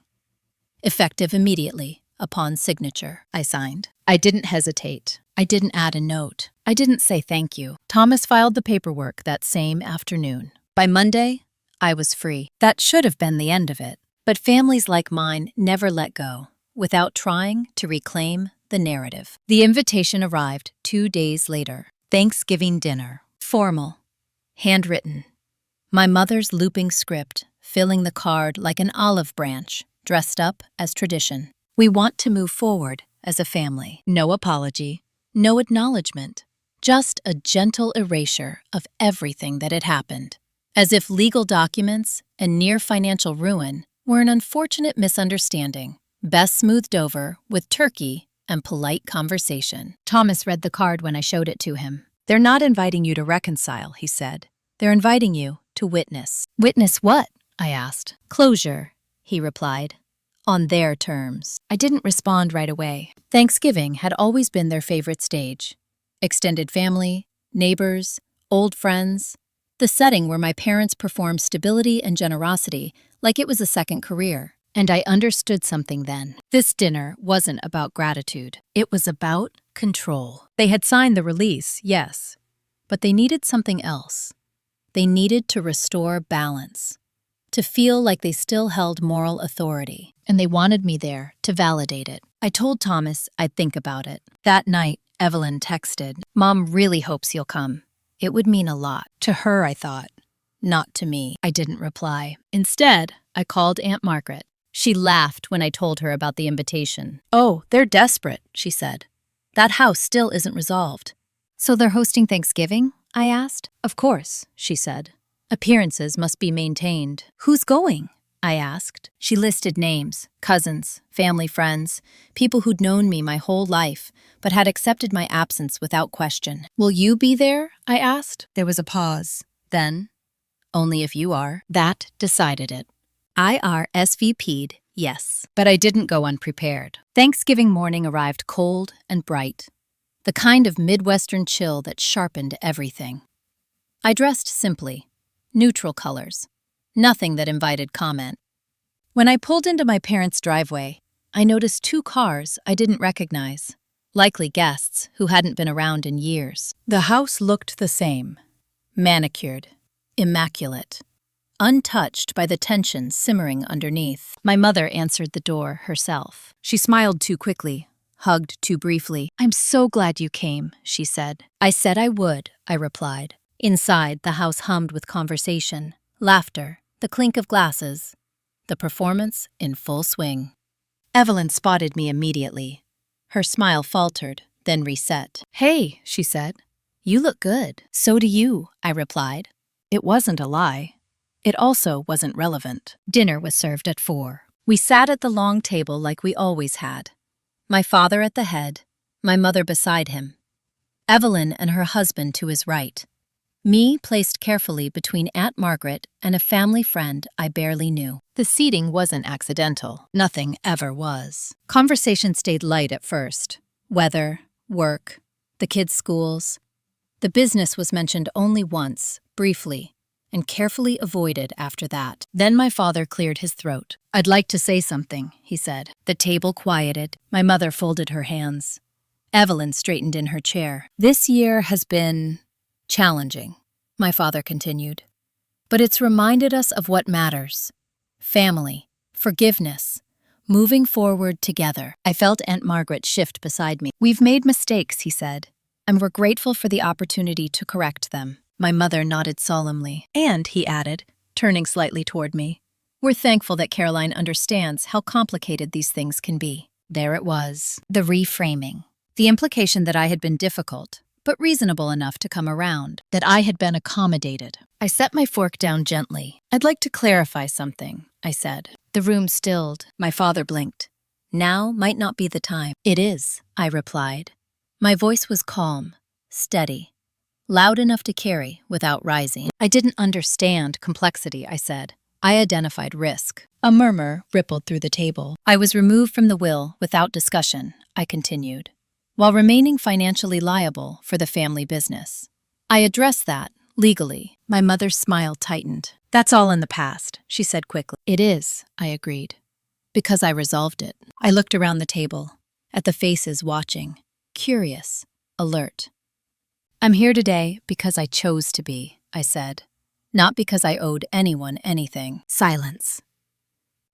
Effective immediately, upon signature, I signed. I didn't hesitate. I didn't add a note. I didn't say thank you. Thomas filed the paperwork that same afternoon. By Monday, I was free. That should have been the end of it. But families like mine never let go, without trying to reclaim the narrative. The invitation arrived 2 days later. Thanksgiving dinner. Formal. Handwritten. My mother's looping script, filling the card like an olive branch, dressed up as tradition. We want to move forward as a family. No apology, no acknowledgement, just a gentle erasure of everything that had happened. As if legal documents and near financial ruin were an unfortunate misunderstanding, best smoothed over with turkey and polite conversation. Thomas read the card when I showed it to him. They're not inviting you to reconcile, he said. They're inviting you to witness. Witness what? I asked. Closure, he replied. On their terms. I didn't respond right away. Thanksgiving had always been their favorite stage. Extended family, neighbors, old friends. The setting where my parents performed stability and generosity like it was a second career. And I understood something then. This dinner wasn't about gratitude. It was about control. They had signed the release, yes, but they needed something else. They needed to restore balance, to feel like they still held moral authority, and they wanted me there to validate it. I told Thomas I'd think about it. That night, Evelyn texted, "Mom really hopes you'll come. It would mean a lot." To her, I thought. Not to me. I didn't reply. Instead, I called Aunt Margaret. She laughed when I told her about the invitation. "Oh, they're desperate," she said. "That house still isn't resolved." "So they're hosting Thanksgiving?" I asked. "Of course," she said. "Appearances must be maintained." "Who's going?" I asked. She listed names, cousins, family friends, people who'd known me my whole life, but had accepted my absence without question. "Will you be there?" I asked. There was a pause. Then, "Only if you are." That decided it. I RSVP'd, yes, but I didn't go unprepared. Thanksgiving morning arrived cold and bright, the kind of Midwestern chill that sharpened everything. I dressed simply, neutral colors, nothing that invited comment. When I pulled into my parents' driveway, I noticed 2 cars I didn't recognize, likely guests who hadn't been around in years. The house looked the same, manicured, immaculate, untouched by the tension simmering underneath. My mother answered the door herself. She smiled too quickly, hugged too briefly. "I'm so glad you came," she said. "I said I would," I replied. Inside, the house hummed with conversation, laughter, the clink of glasses, the performance in full swing. Evelyn spotted me immediately. Her smile faltered, then reset. "Hey," she said. "You look good." "So do you," I replied. It wasn't a lie. It also wasn't relevant. Dinner was served at 4. We sat at the long table like we always had. My father at the head, my mother beside him. Evelyn and her husband to his right. Me placed carefully between Aunt Margaret and a family friend I barely knew. The seating wasn't accidental. Nothing ever was. Conversation stayed light at first. Weather, work, the kids' schools. The business was mentioned only once, briefly, and carefully avoided after that. Then my father cleared his throat. "I'd like to say something," he said. The table quieted. My mother folded her hands. Evelyn straightened in her chair. "This year has been challenging," my father continued. "But it's reminded us of what matters. Family, forgiveness, moving forward together." I felt Aunt Margaret shift beside me. "We've made mistakes," he said, "and we're grateful for the opportunity to correct them." My mother nodded solemnly. "And," he added, turning slightly toward me, "we're thankful that Caroline understands how complicated these things can be." There it was, the reframing. The implication that I had been difficult, but reasonable enough to come around, that I had been accommodated. I set my fork down gently. "I'd like to clarify something," I said. The room stilled. My father blinked. "Now might not be the time." "It is," I replied. My voice was calm, steady, loud enough to carry without rising. "I didn't understand complexity," I said. "I identified risk." A murmur rippled through the table. "I was removed from the will without discussion," I continued, "while remaining financially liable for the family business. I addressed that, legally." My mother's smile tightened. "That's all in the past," she said quickly. "It is," I agreed, "because I resolved it." I looked around the table, at the faces watching, curious, alert. "I'm here today because I chose to be," I said, "not because I owed anyone anything." Silence.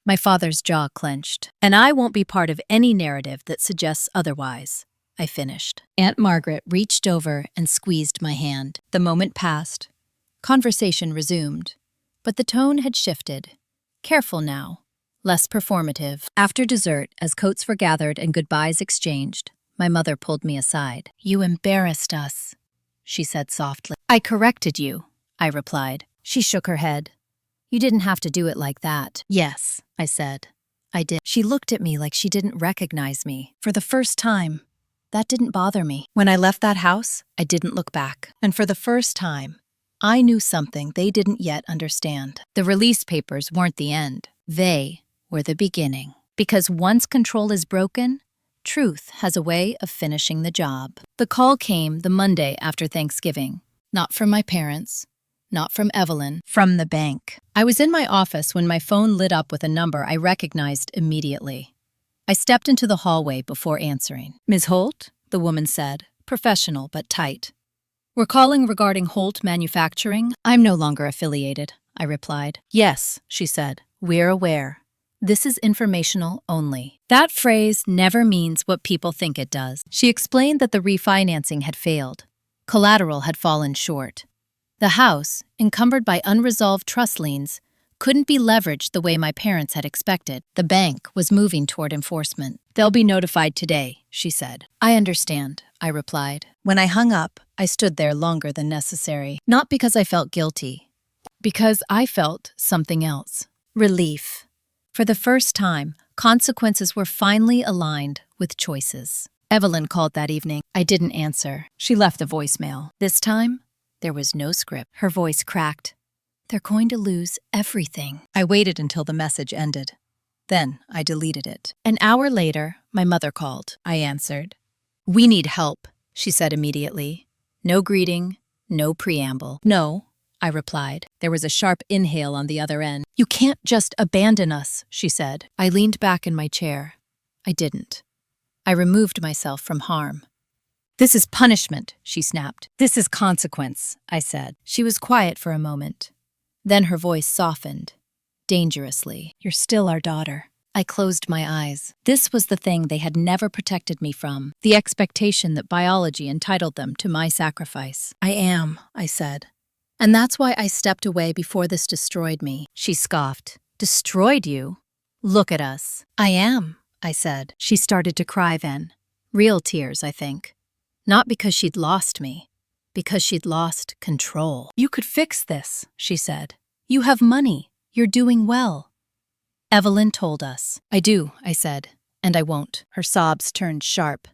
My father's jaw clenched. "And I won't be part of any narrative that suggests otherwise," I finished. Aunt Margaret reached over and squeezed my hand. The moment passed. Conversation resumed, but the tone had shifted. Careful now, less performative. After dessert, as coats were gathered and goodbyes exchanged, my mother pulled me aside. "You embarrassed us," she said softly. "I corrected you," I replied. She shook her head. "You didn't have to do it like that." "Yes," I said. "I did." She looked at me like she didn't recognize me. For the first time, that didn't bother me. When I left that house, I didn't look back. And for the first time, I knew something they didn't yet understand. The release papers weren't the end. They were the beginning. Because once control is broken, truth has a way of finishing the job. The call came the Monday after Thanksgiving. Not from my parents, not from Evelyn, from the bank. I was in my office when my phone lit up with a number I recognized immediately. I stepped into the hallway before answering. "Ms. Holt?" the woman said, professional but tight. "We're calling regarding Holt Manufacturing." "I'm no longer affiliated," I replied. "Yes," she said, "we're aware. This is informational only." That phrase never means what people think it does. She explained that the refinancing had failed. Collateral had fallen short. The house, encumbered by unresolved trust liens, couldn't be leveraged the way my parents had expected. The bank was moving toward enforcement. "They'll be notified today," she said. "I understand," I replied. When I hung up, I stood there longer than necessary. Not because I felt guilty, because I felt something else. Relief. For the first time, consequences were finally aligned with choices. Evelyn called that evening. I didn't answer. She left a voicemail. This time, there was no script. Her voice cracked. "They're going to lose everything." I waited until the message ended. Then I deleted it. An hour later, my mother called. I answered. "We need help," she said immediately. No greeting, no preamble. "No," I replied. There was a sharp inhale on the other end. "You can't just abandon us," she said. I leaned back in my chair. I didn't. I removed myself from harm. "This is punishment," she snapped. "This is consequence," I said. She was quiet for a moment. Then her voice softened, dangerously. "You're still our daughter." I closed my eyes. This was the thing they had never protected me from, the expectation that biology entitled them to my sacrifice. "I am," I said. "And that's why I stepped away before this destroyed me." She scoffed. "Destroyed you? Look at us." "I am," I said. She started to cry then. Real tears, I think. Not because she'd lost me, because she'd lost control. "You could fix this," she said. "You have money. You're doing well." Evelyn told us. "I do," I said, "and I won't." Her sobs turned sharp.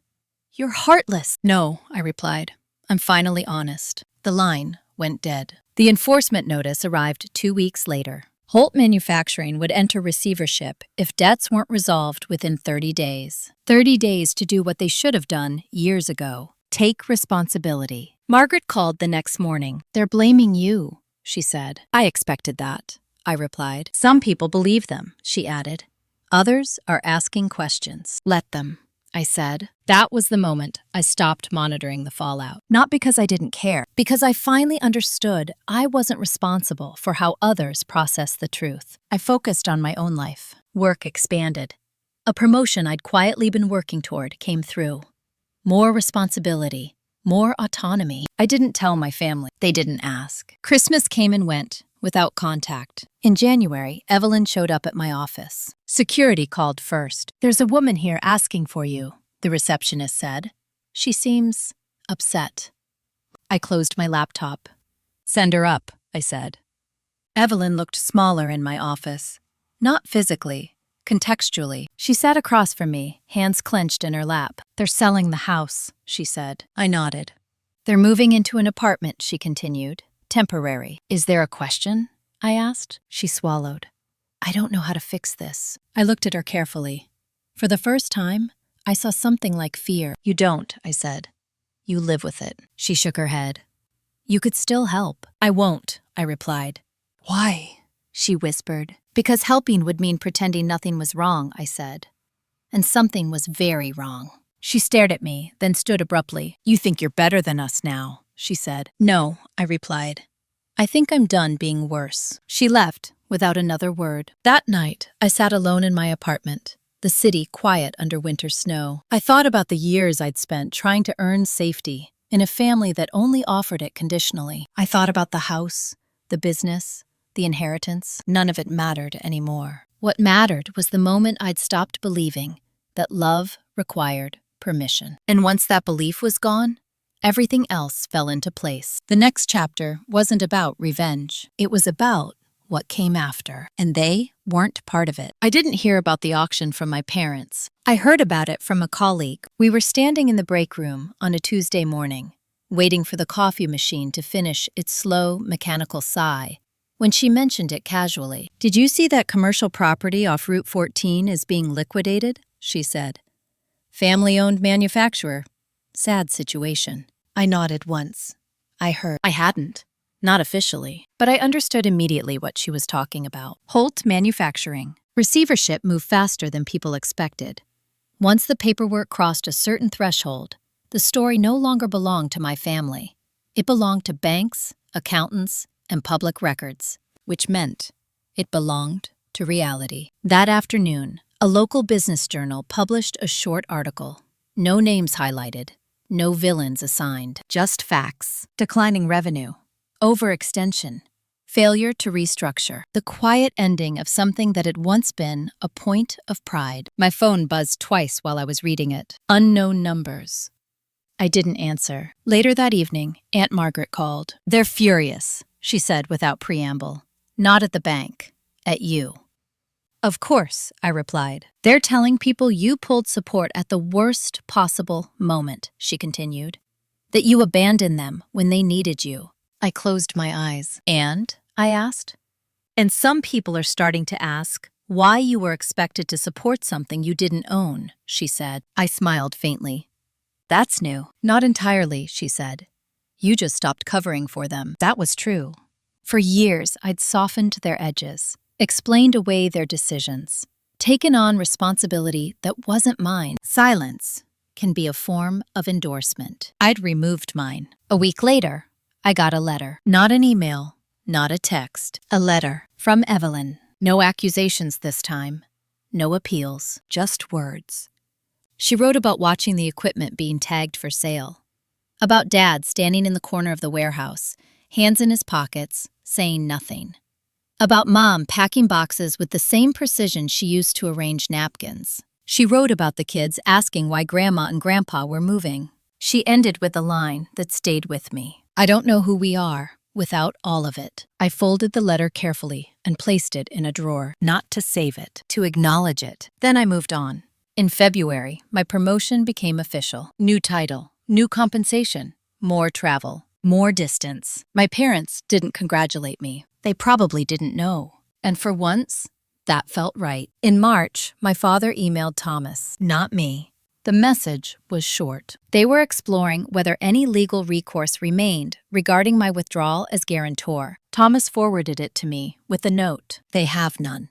"You're heartless." "No," I replied. "I'm finally honest." The line went dead. The enforcement notice arrived 2 weeks later. Holt Manufacturing would enter receivership if debts weren't resolved within 30 days. 30 days to do what they should have done years ago. Take responsibility. Margaret called the next morning. "They're blaming you," she said. "I expected that," I replied. "Some people believe them," she added. "Others are asking questions." "Let them," I said. That was the moment I stopped monitoring the fallout. Not because I didn't care, because I finally understood I wasn't responsible for how others process the truth. I focused on my own life. Work expanded. A promotion I'd quietly been working toward came through. More responsibility, more autonomy. I didn't tell my family. They didn't ask. Christmas came and went, without contact. In January, Evelyn showed up at my office. Security called first. "There's a woman here asking for you," the receptionist said. "She seems upset." I closed my laptop. "Send her up," I said. Evelyn looked smaller in my office. Not physically, contextually. She sat across from me, hands clenched in her lap. "They're selling the house," she said. I nodded. "They're moving into an apartment," she continued. "Temporary. Is there a question?" I asked. She swallowed. "I don't know how to fix this." I looked at her carefully. For the first time, I saw something like fear. "You don't," I said. "You live with it." She shook her head. "You could still help." "I won't," I replied. "Why?" she whispered. "Because helping would mean pretending nothing was wrong," I said. And something was very wrong. She stared at me, then stood abruptly. "You think you're better than us now," she said. "No," I replied. "I think I'm done being worse." She left without another word. That night, I sat alone in my apartment, the city quiet under winter snow. I thought about the years I'd spent trying to earn safety in a family that only offered it conditionally. I thought about the house, the business, the inheritance. None of it mattered anymore. What mattered was the moment I'd stopped believing that love required permission. And once that belief was gone, everything else fell into place. The next chapter wasn't about revenge. It was about what came after, and they weren't part of it. I didn't hear about the auction from my parents. I heard about it from a colleague. We were standing in the break room on a Tuesday morning, waiting for the coffee machine to finish its slow, mechanical sigh, when she mentioned it casually. "Did you see that commercial property off Route 14 is being liquidated?" she said. "Family-owned manufacturer. Sad situation." I nodded once. I heard. I hadn't. Not officially. But I understood immediately what she was talking about. Holt Manufacturing. Receivership moved faster than people expected. Once the paperwork crossed a certain threshold, the story no longer belonged to my family. It belonged to banks, accountants, and public records, which meant it belonged to reality. That afternoon, a local business journal published a short article. No names highlighted. No villains assigned, just facts. Declining revenue, overextension, failure to restructure. The quiet ending of something that had once been a point of pride. My phone buzzed twice while I was reading it. Unknown numbers. I didn't answer. Later that evening, Aunt Margaret called. "They're furious," she said without preamble. "Not at the bank, at you." "Of course," I replied. "They're telling people you pulled support at the worst possible moment," she continued. "That you abandoned them when they needed you." I closed my eyes. "And?" I asked. "And some people are starting to ask why you were expected to support something you didn't own," she said. I smiled faintly. "That's new." "Not entirely," she said. "You just stopped covering for them." That was true. For years, I'd softened their edges, explained away their decisions, taken on responsibility that wasn't mine. Silence can be a form of endorsement. I'd removed mine. A week later, I got a letter. Not an email, not a text. A letter from Evelyn. No accusations this time. No appeals, just words. She wrote about watching the equipment being tagged for sale. About Dad standing in the corner of the warehouse, hands in his pockets, saying nothing. About Mom packing boxes with the same precision she used to arrange napkins. She wrote about the kids asking why Grandma and Grandpa were moving. She ended with a line that stayed with me. "I don't know who we are without all of it." I folded the letter carefully and placed it in a drawer, not to save it, to acknowledge it. Then I moved on. In February, my promotion became official. New title, new compensation, more travel. More distance. My parents didn't congratulate me. They probably didn't know. And for once, that felt right. In March, my father emailed Thomas, not me. The message was short. They were exploring whether any legal recourse remained regarding my withdrawal as guarantor. Thomas forwarded it to me with a note. They have none.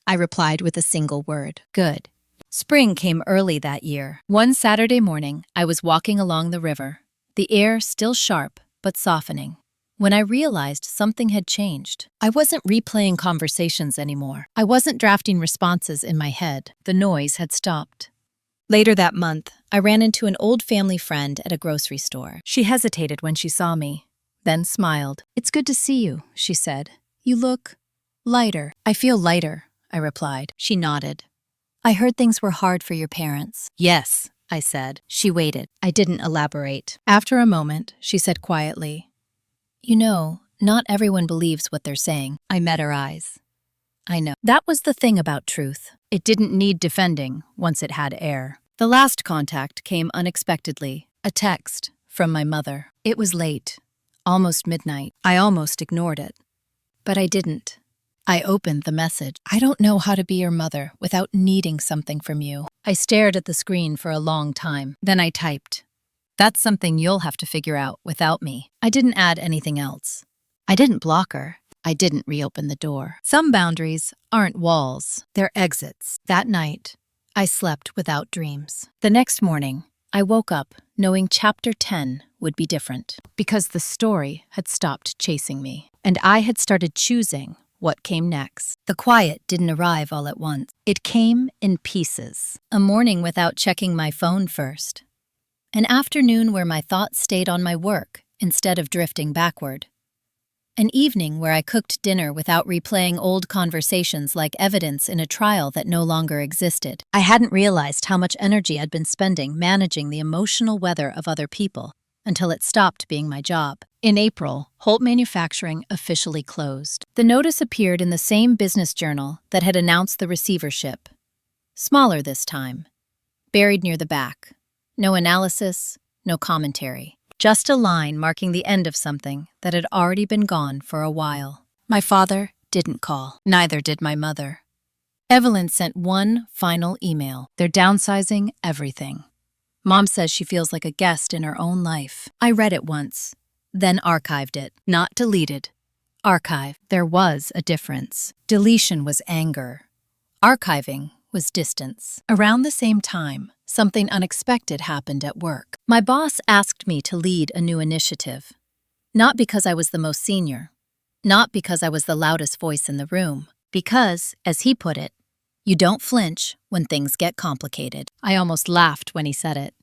I replied with a single word. Good. Spring came early that year. One Saturday morning, I was walking along the river, the air still sharp but softening, when I realized something had changed. I wasn't replaying conversations anymore. I wasn't drafting responses in my head. The noise had stopped. Later that month, I ran into an old family friend at a grocery store. She hesitated when she saw me, then smiled. "It's good to see you," she said. "You look lighter." "I feel lighter," I replied. She nodded. "I heard things were hard for your parents." "Yes," I said. She waited. I didn't elaborate. After a moment, she said quietly, "You know, not everyone believes what they're saying." I met her eyes. I know. That was the thing about truth. It didn't need defending once it had air. The last contact came unexpectedly, a text from my mother. It was late, almost midnight. I almost ignored it. But I didn't. I opened the message. "I don't know how to be your mother without needing something from you." I stared at the screen for a long time. Then I typed, "That's something you'll have to figure out without me." I didn't add anything else. I didn't block her. I didn't reopen the door. Some boundaries aren't walls, they're exits. That night, I slept without dreams. The next morning, I woke up knowing chapter 10 would be different, because the story had stopped chasing me, and I had started choosing what came next. The quiet didn't arrive all at once. It came in pieces. A morning without checking my phone first. An afternoon where my thoughts stayed on my work instead of drifting backward. An evening where I cooked dinner without replaying old conversations like evidence in a trial that no longer existed. I hadn't realized how much energy I'd been spending managing the emotional weather of other people until it stopped being my job. In April, Holt Manufacturing officially closed. The notice appeared in the same business journal that had announced the receivership. Smaller this time, buried near the back. No analysis, no commentary. Just a line marking the end of something that had already been gone for a while. My father didn't call. Neither did my mother. Evelyn sent one final email. They're downsizing everything. Mom says she feels like a guest in her own life. I read it once, then archived it. Not deleted. Archive. There was a difference. Deletion was anger. Archiving was distance. Around the same time, something unexpected happened at work. My boss asked me to lead a new initiative. Not because I was the most senior. Not because I was the loudest voice in the room. Because, as he put it, you don't flinch when things get complicated. I almost laughed when he said it.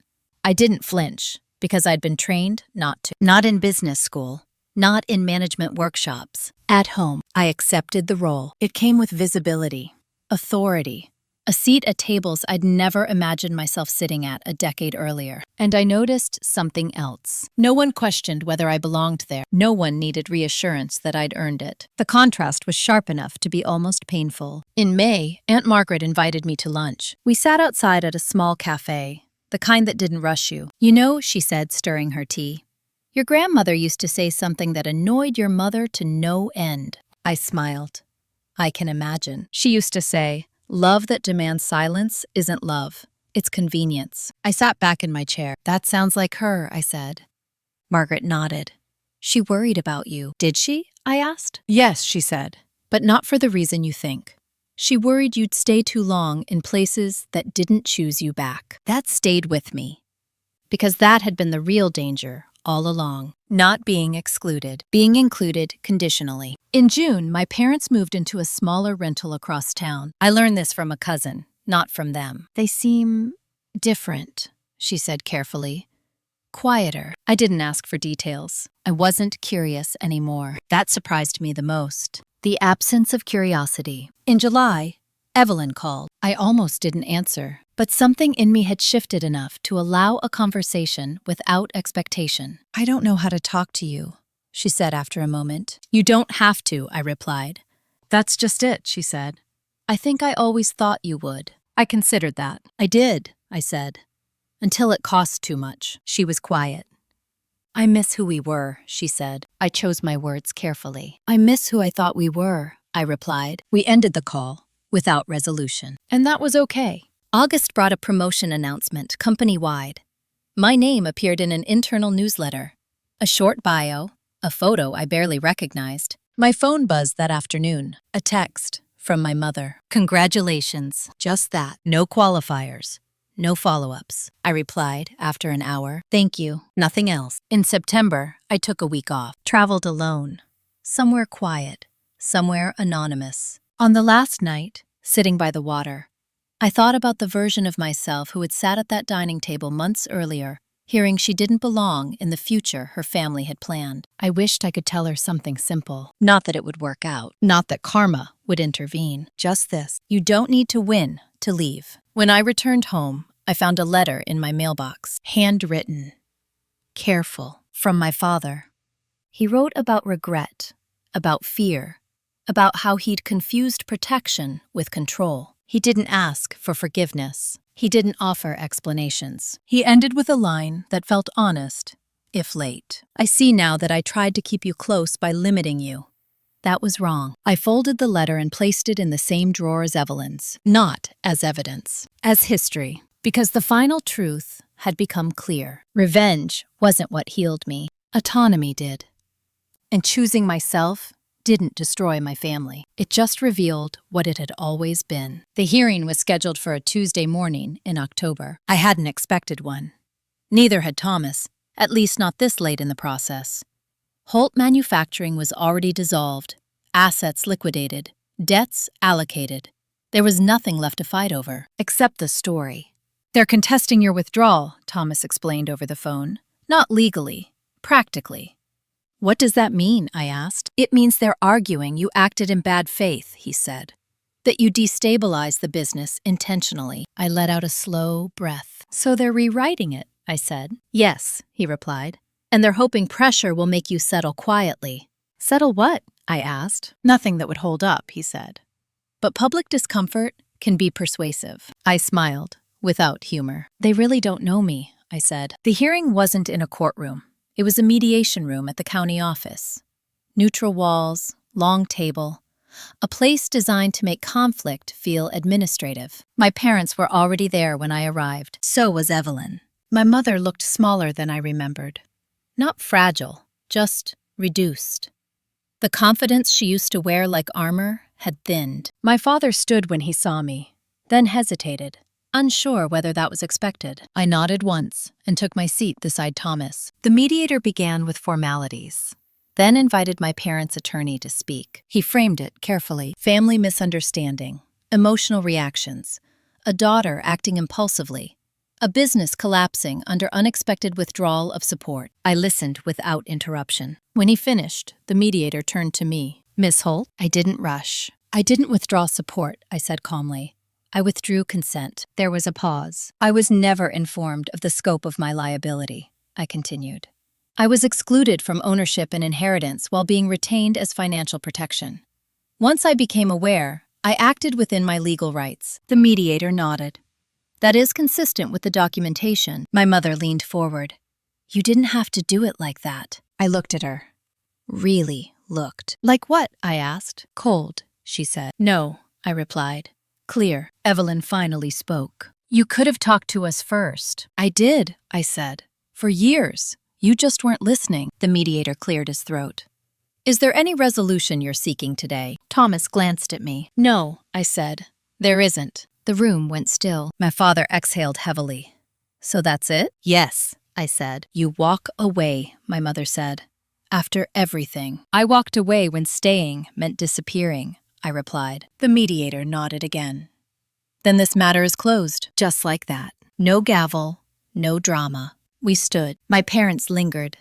I didn't flinch because I'd been trained not to. Not in business school. Not in management workshops. At home, I accepted the role. It came with visibility, authority, a seat at tables I'd never imagined myself sitting at a decade earlier. And I noticed something else. No one questioned whether I belonged there. No one needed reassurance that I'd earned it. The contrast was sharp enough to be almost painful. In May, Aunt Margaret invited me to lunch. We sat outside at a small cafe, the kind that didn't rush you. "You know," she said, stirring her tea, "your grandmother used to say something that annoyed your mother to no end." I smiled. "I can imagine." She used to say, "Love that demands silence isn't love. It's convenience." I sat back in my chair. "That sounds like her," I said. Margaret nodded. "She worried about you." "Did she?" I asked. "Yes," she said, "but not for the reason you think. She worried you'd stay too long in places that didn't choose you back." That stayed with me, because that had been the real danger all along. Not being excluded, being included conditionally. In June, my parents moved into a smaller rental across town. I learned this from a cousin, not from them. "They seem different," she said carefully. "Quieter." I didn't ask for details. I wasn't curious anymore. That surprised me the most. The absence of curiosity. In July, Evelyn called. I almost didn't answer, but something in me had shifted enough to allow a conversation without expectation. "I don't know how to talk to you," she said after a moment. "You don't have to," I replied. "That's just it," she said. "I think I always thought you would." I considered that. "I did," I said, "until it cost too much." She was quiet. I miss who we were, she said. I chose my words carefully. I miss who I thought we were, I replied. We ended the call without resolution. And that was okay. August brought a promotion announcement company-wide. My name appeared in an internal newsletter. A short bio, a photo I barely recognized. My phone buzzed that afternoon. A text from my mother. Congratulations. Just that. No qualifiers. No follow-ups. I replied after an hour. Thank you. Nothing else. In September, I took a week off. Traveled alone. Somewhere quiet. Somewhere anonymous. On the last night, sitting by the water, I thought about the version of myself who had sat at that dining table months earlier, hearing she didn't belong in the future her family had planned. I wished I could tell her something simple. Not that it would work out. Not that karma would intervene. Just this. You don't need to win to leave. When I returned home, I found a letter in my mailbox. Handwritten. Careful. From my father. He wrote about regret, about fear, about how he'd confused protection with control. He didn't ask for forgiveness. He didn't offer explanations. He ended with a line that felt honest, if late. I see now that I tried to keep you close by limiting you. That was wrong. I folded the letter and placed it in the same drawer as Evelyn's, not as evidence, as history, because the final truth had become clear. Revenge wasn't what healed me. Autonomy did. And choosing myself didn't destroy my family. It just revealed what it had always been. The hearing was scheduled for a Tuesday morning in October. I hadn't expected one. Neither had Thomas, at least not this late in the process. Holt Manufacturing was already dissolved, assets liquidated, debts allocated. There was nothing left to fight over, except the story. They're contesting your withdrawal, Thomas explained over the phone. Not legally, practically. What does that mean? I asked. It means they're arguing you acted in bad faith, he said. That you destabilized the business intentionally. I let out a slow breath. So they're rewriting it, I said. Yes, he replied. And they're hoping pressure will make you settle quietly. Settle what? I asked. Nothing that would hold up, he said. But public discomfort can be persuasive. I smiled, without humor. They really don't know me, I said. The hearing wasn't in a courtroom. It was a mediation room at the county office. Neutral walls, long table, a place designed to make conflict feel administrative. My parents were already there when I arrived. So was Evelyn. My mother looked smaller than I remembered. Not fragile, just reduced. The confidence she used to wear like armor had thinned. My father stood when he saw me, then hesitated, unsure whether that was expected. I nodded once and took my seat beside Thomas. The mediator began with formalities, then invited my parents' attorney to speak. He framed it carefully. Family misunderstanding, emotional reactions, a daughter acting impulsively, a business collapsing under unexpected withdrawal of support. I listened without interruption. When he finished, the mediator turned to me. Miss Holt, I didn't rush. I didn't withdraw support, I said calmly. I withdrew consent. There was a pause. I was never informed of the scope of my liability, I continued. I was excluded from ownership and inheritance while being retained as financial protection. Once I became aware, I acted within my legal rights. The mediator nodded. That is consistent with the documentation. My mother leaned forward. You didn't have to do it like that. I looked at her. Really looked. Like what? I asked. Cold, she said. No, I replied. Clear. Evelyn finally spoke. You could have talked to us first. I did, I said. For years. You just weren't listening. The mediator cleared his throat. Is there any resolution you're seeking today? Thomas glanced at me. No, I said. There isn't. The room went still. My father exhaled heavily. So that's it? Yes, I said. You walk away, my mother said. After everything. I walked away when staying meant disappearing, I replied. The mediator nodded again. Then this matter is closed. Just like that. No gavel, no drama. We stood. My parents lingered.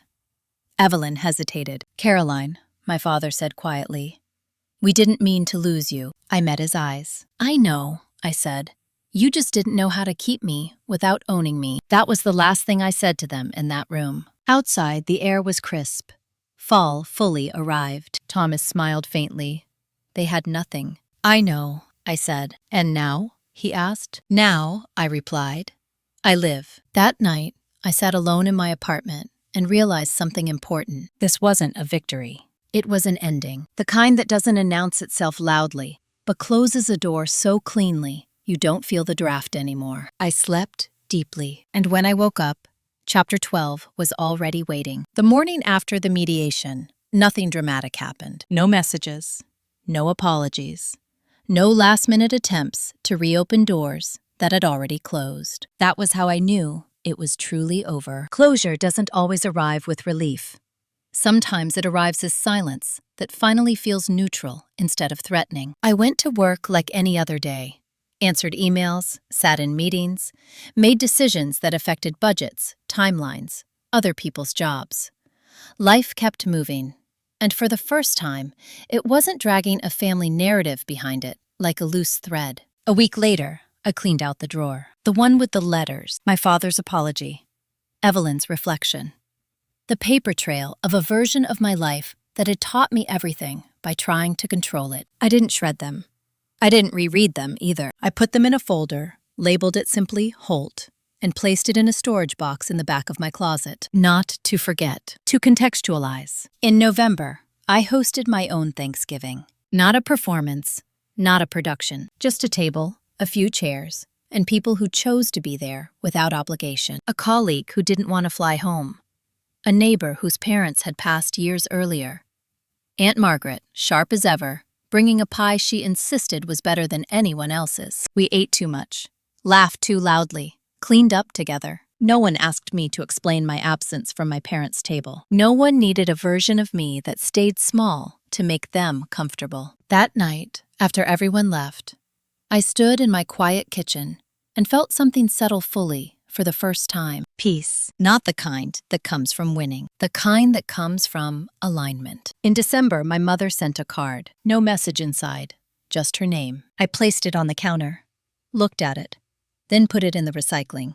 Evelyn hesitated. Caroline, my father said quietly. We didn't mean to lose you. I met his eyes. I know, I said. You just didn't know how to keep me without owning me. That was the last thing I said to them in that room. Outside, the air was crisp. Fall fully arrived. Thomas smiled faintly. They had nothing. I know, I said. And now? He asked. Now, I replied. I live. That night, I sat alone in my apartment, and realized something important. This wasn't a victory. It was an ending, the kind that doesn't announce itself loudly, but closes a door so cleanly you don't feel the draft anymore. I slept deeply, and when I woke up, Chapter 12 was already waiting. The morning after the mediation, nothing dramatic happened. No messages, no apologies, no last-minute attempts to reopen doors that had already closed. That was how I knew it was truly over. Closure doesn't always arrive with relief. Sometimes it arrives as silence that finally feels neutral instead of threatening. I went to work like any other day, answered emails, sat in meetings, made decisions that affected budgets, timelines, other people's jobs. Life kept moving, and for the first time, it wasn't dragging a family narrative behind it like a loose thread. A week later, I cleaned out the drawer. The one with the letters, my father's apology, Evelyn's reflection. The paper trail of a version of my life that had taught me everything by trying to control it. I didn't shred them. I didn't reread them either. I put them in a folder, labeled it simply Holt, and placed it in a storage box in the back of my closet. Not to forget. To contextualize. In November, I hosted my own Thanksgiving. Not a performance, not a production, just a table, a few chairs, and people who chose to be there without obligation. A colleague who didn't want to fly home. A neighbor whose parents had passed years earlier. Aunt Margaret, sharp as ever, bringing a pie she insisted was better than anyone else's. We ate too much, laughed too loudly, cleaned up together. No one asked me to explain my absence from my parents' table. No one needed a version of me that stayed small to make them comfortable. That night, after everyone left, I stood in my quiet kitchen and felt something settle fully for the first time. Peace, not the kind that comes from winning, the kind that comes from alignment. In December, my mother sent a card. No message inside, just her name. I placed it on the counter, looked at it, then put it in the recycling.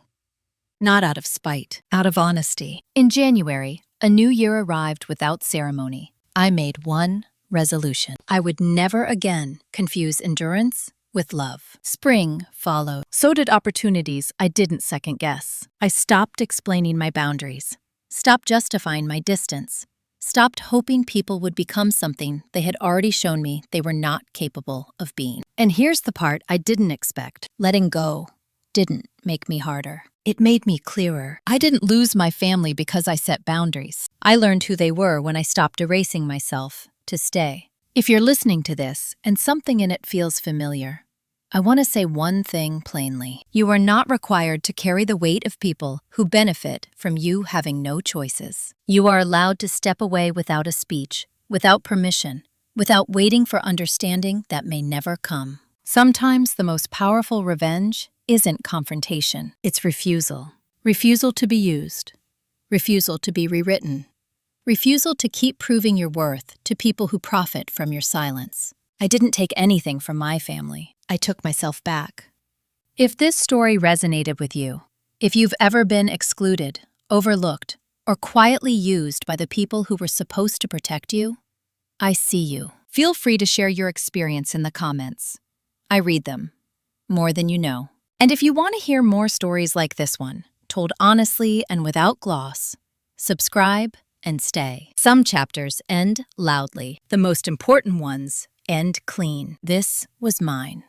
Not out of spite, out of honesty. In January, a new year arrived without ceremony. I made one resolution. I would never again confuse endurance with love. Spring followed. So did opportunities I didn't second guess. I stopped explaining my boundaries, stopped justifying my distance, stopped hoping people would become something they had already shown me they were not capable of being. And here's the part I didn't expect. Letting go didn't make me harder. It made me clearer. I didn't lose my family because I set boundaries. I learned who they were when I stopped erasing myself to stay. If you're listening to this and something in it feels familiar, I want to say one thing plainly. You are not required to carry the weight of people who benefit from you having no choices. You are allowed to step away without a speech, without permission, without waiting for understanding that may never come. Sometimes the most powerful revenge isn't confrontation. It's refusal. Refusal to be used. Refusal to be rewritten. Refusal to keep proving your worth to people who profit from your silence. I didn't take anything from my family. I took myself back. If this story resonated with you, if you've ever been excluded, overlooked, or quietly used by the people who were supposed to protect you, I see you. Feel free to share your experience in the comments. I read them, more than you know. And if you want to hear more stories like this one, told honestly and without gloss, subscribe and stay. Some chapters end loudly. The most important ones end clean. This was mine.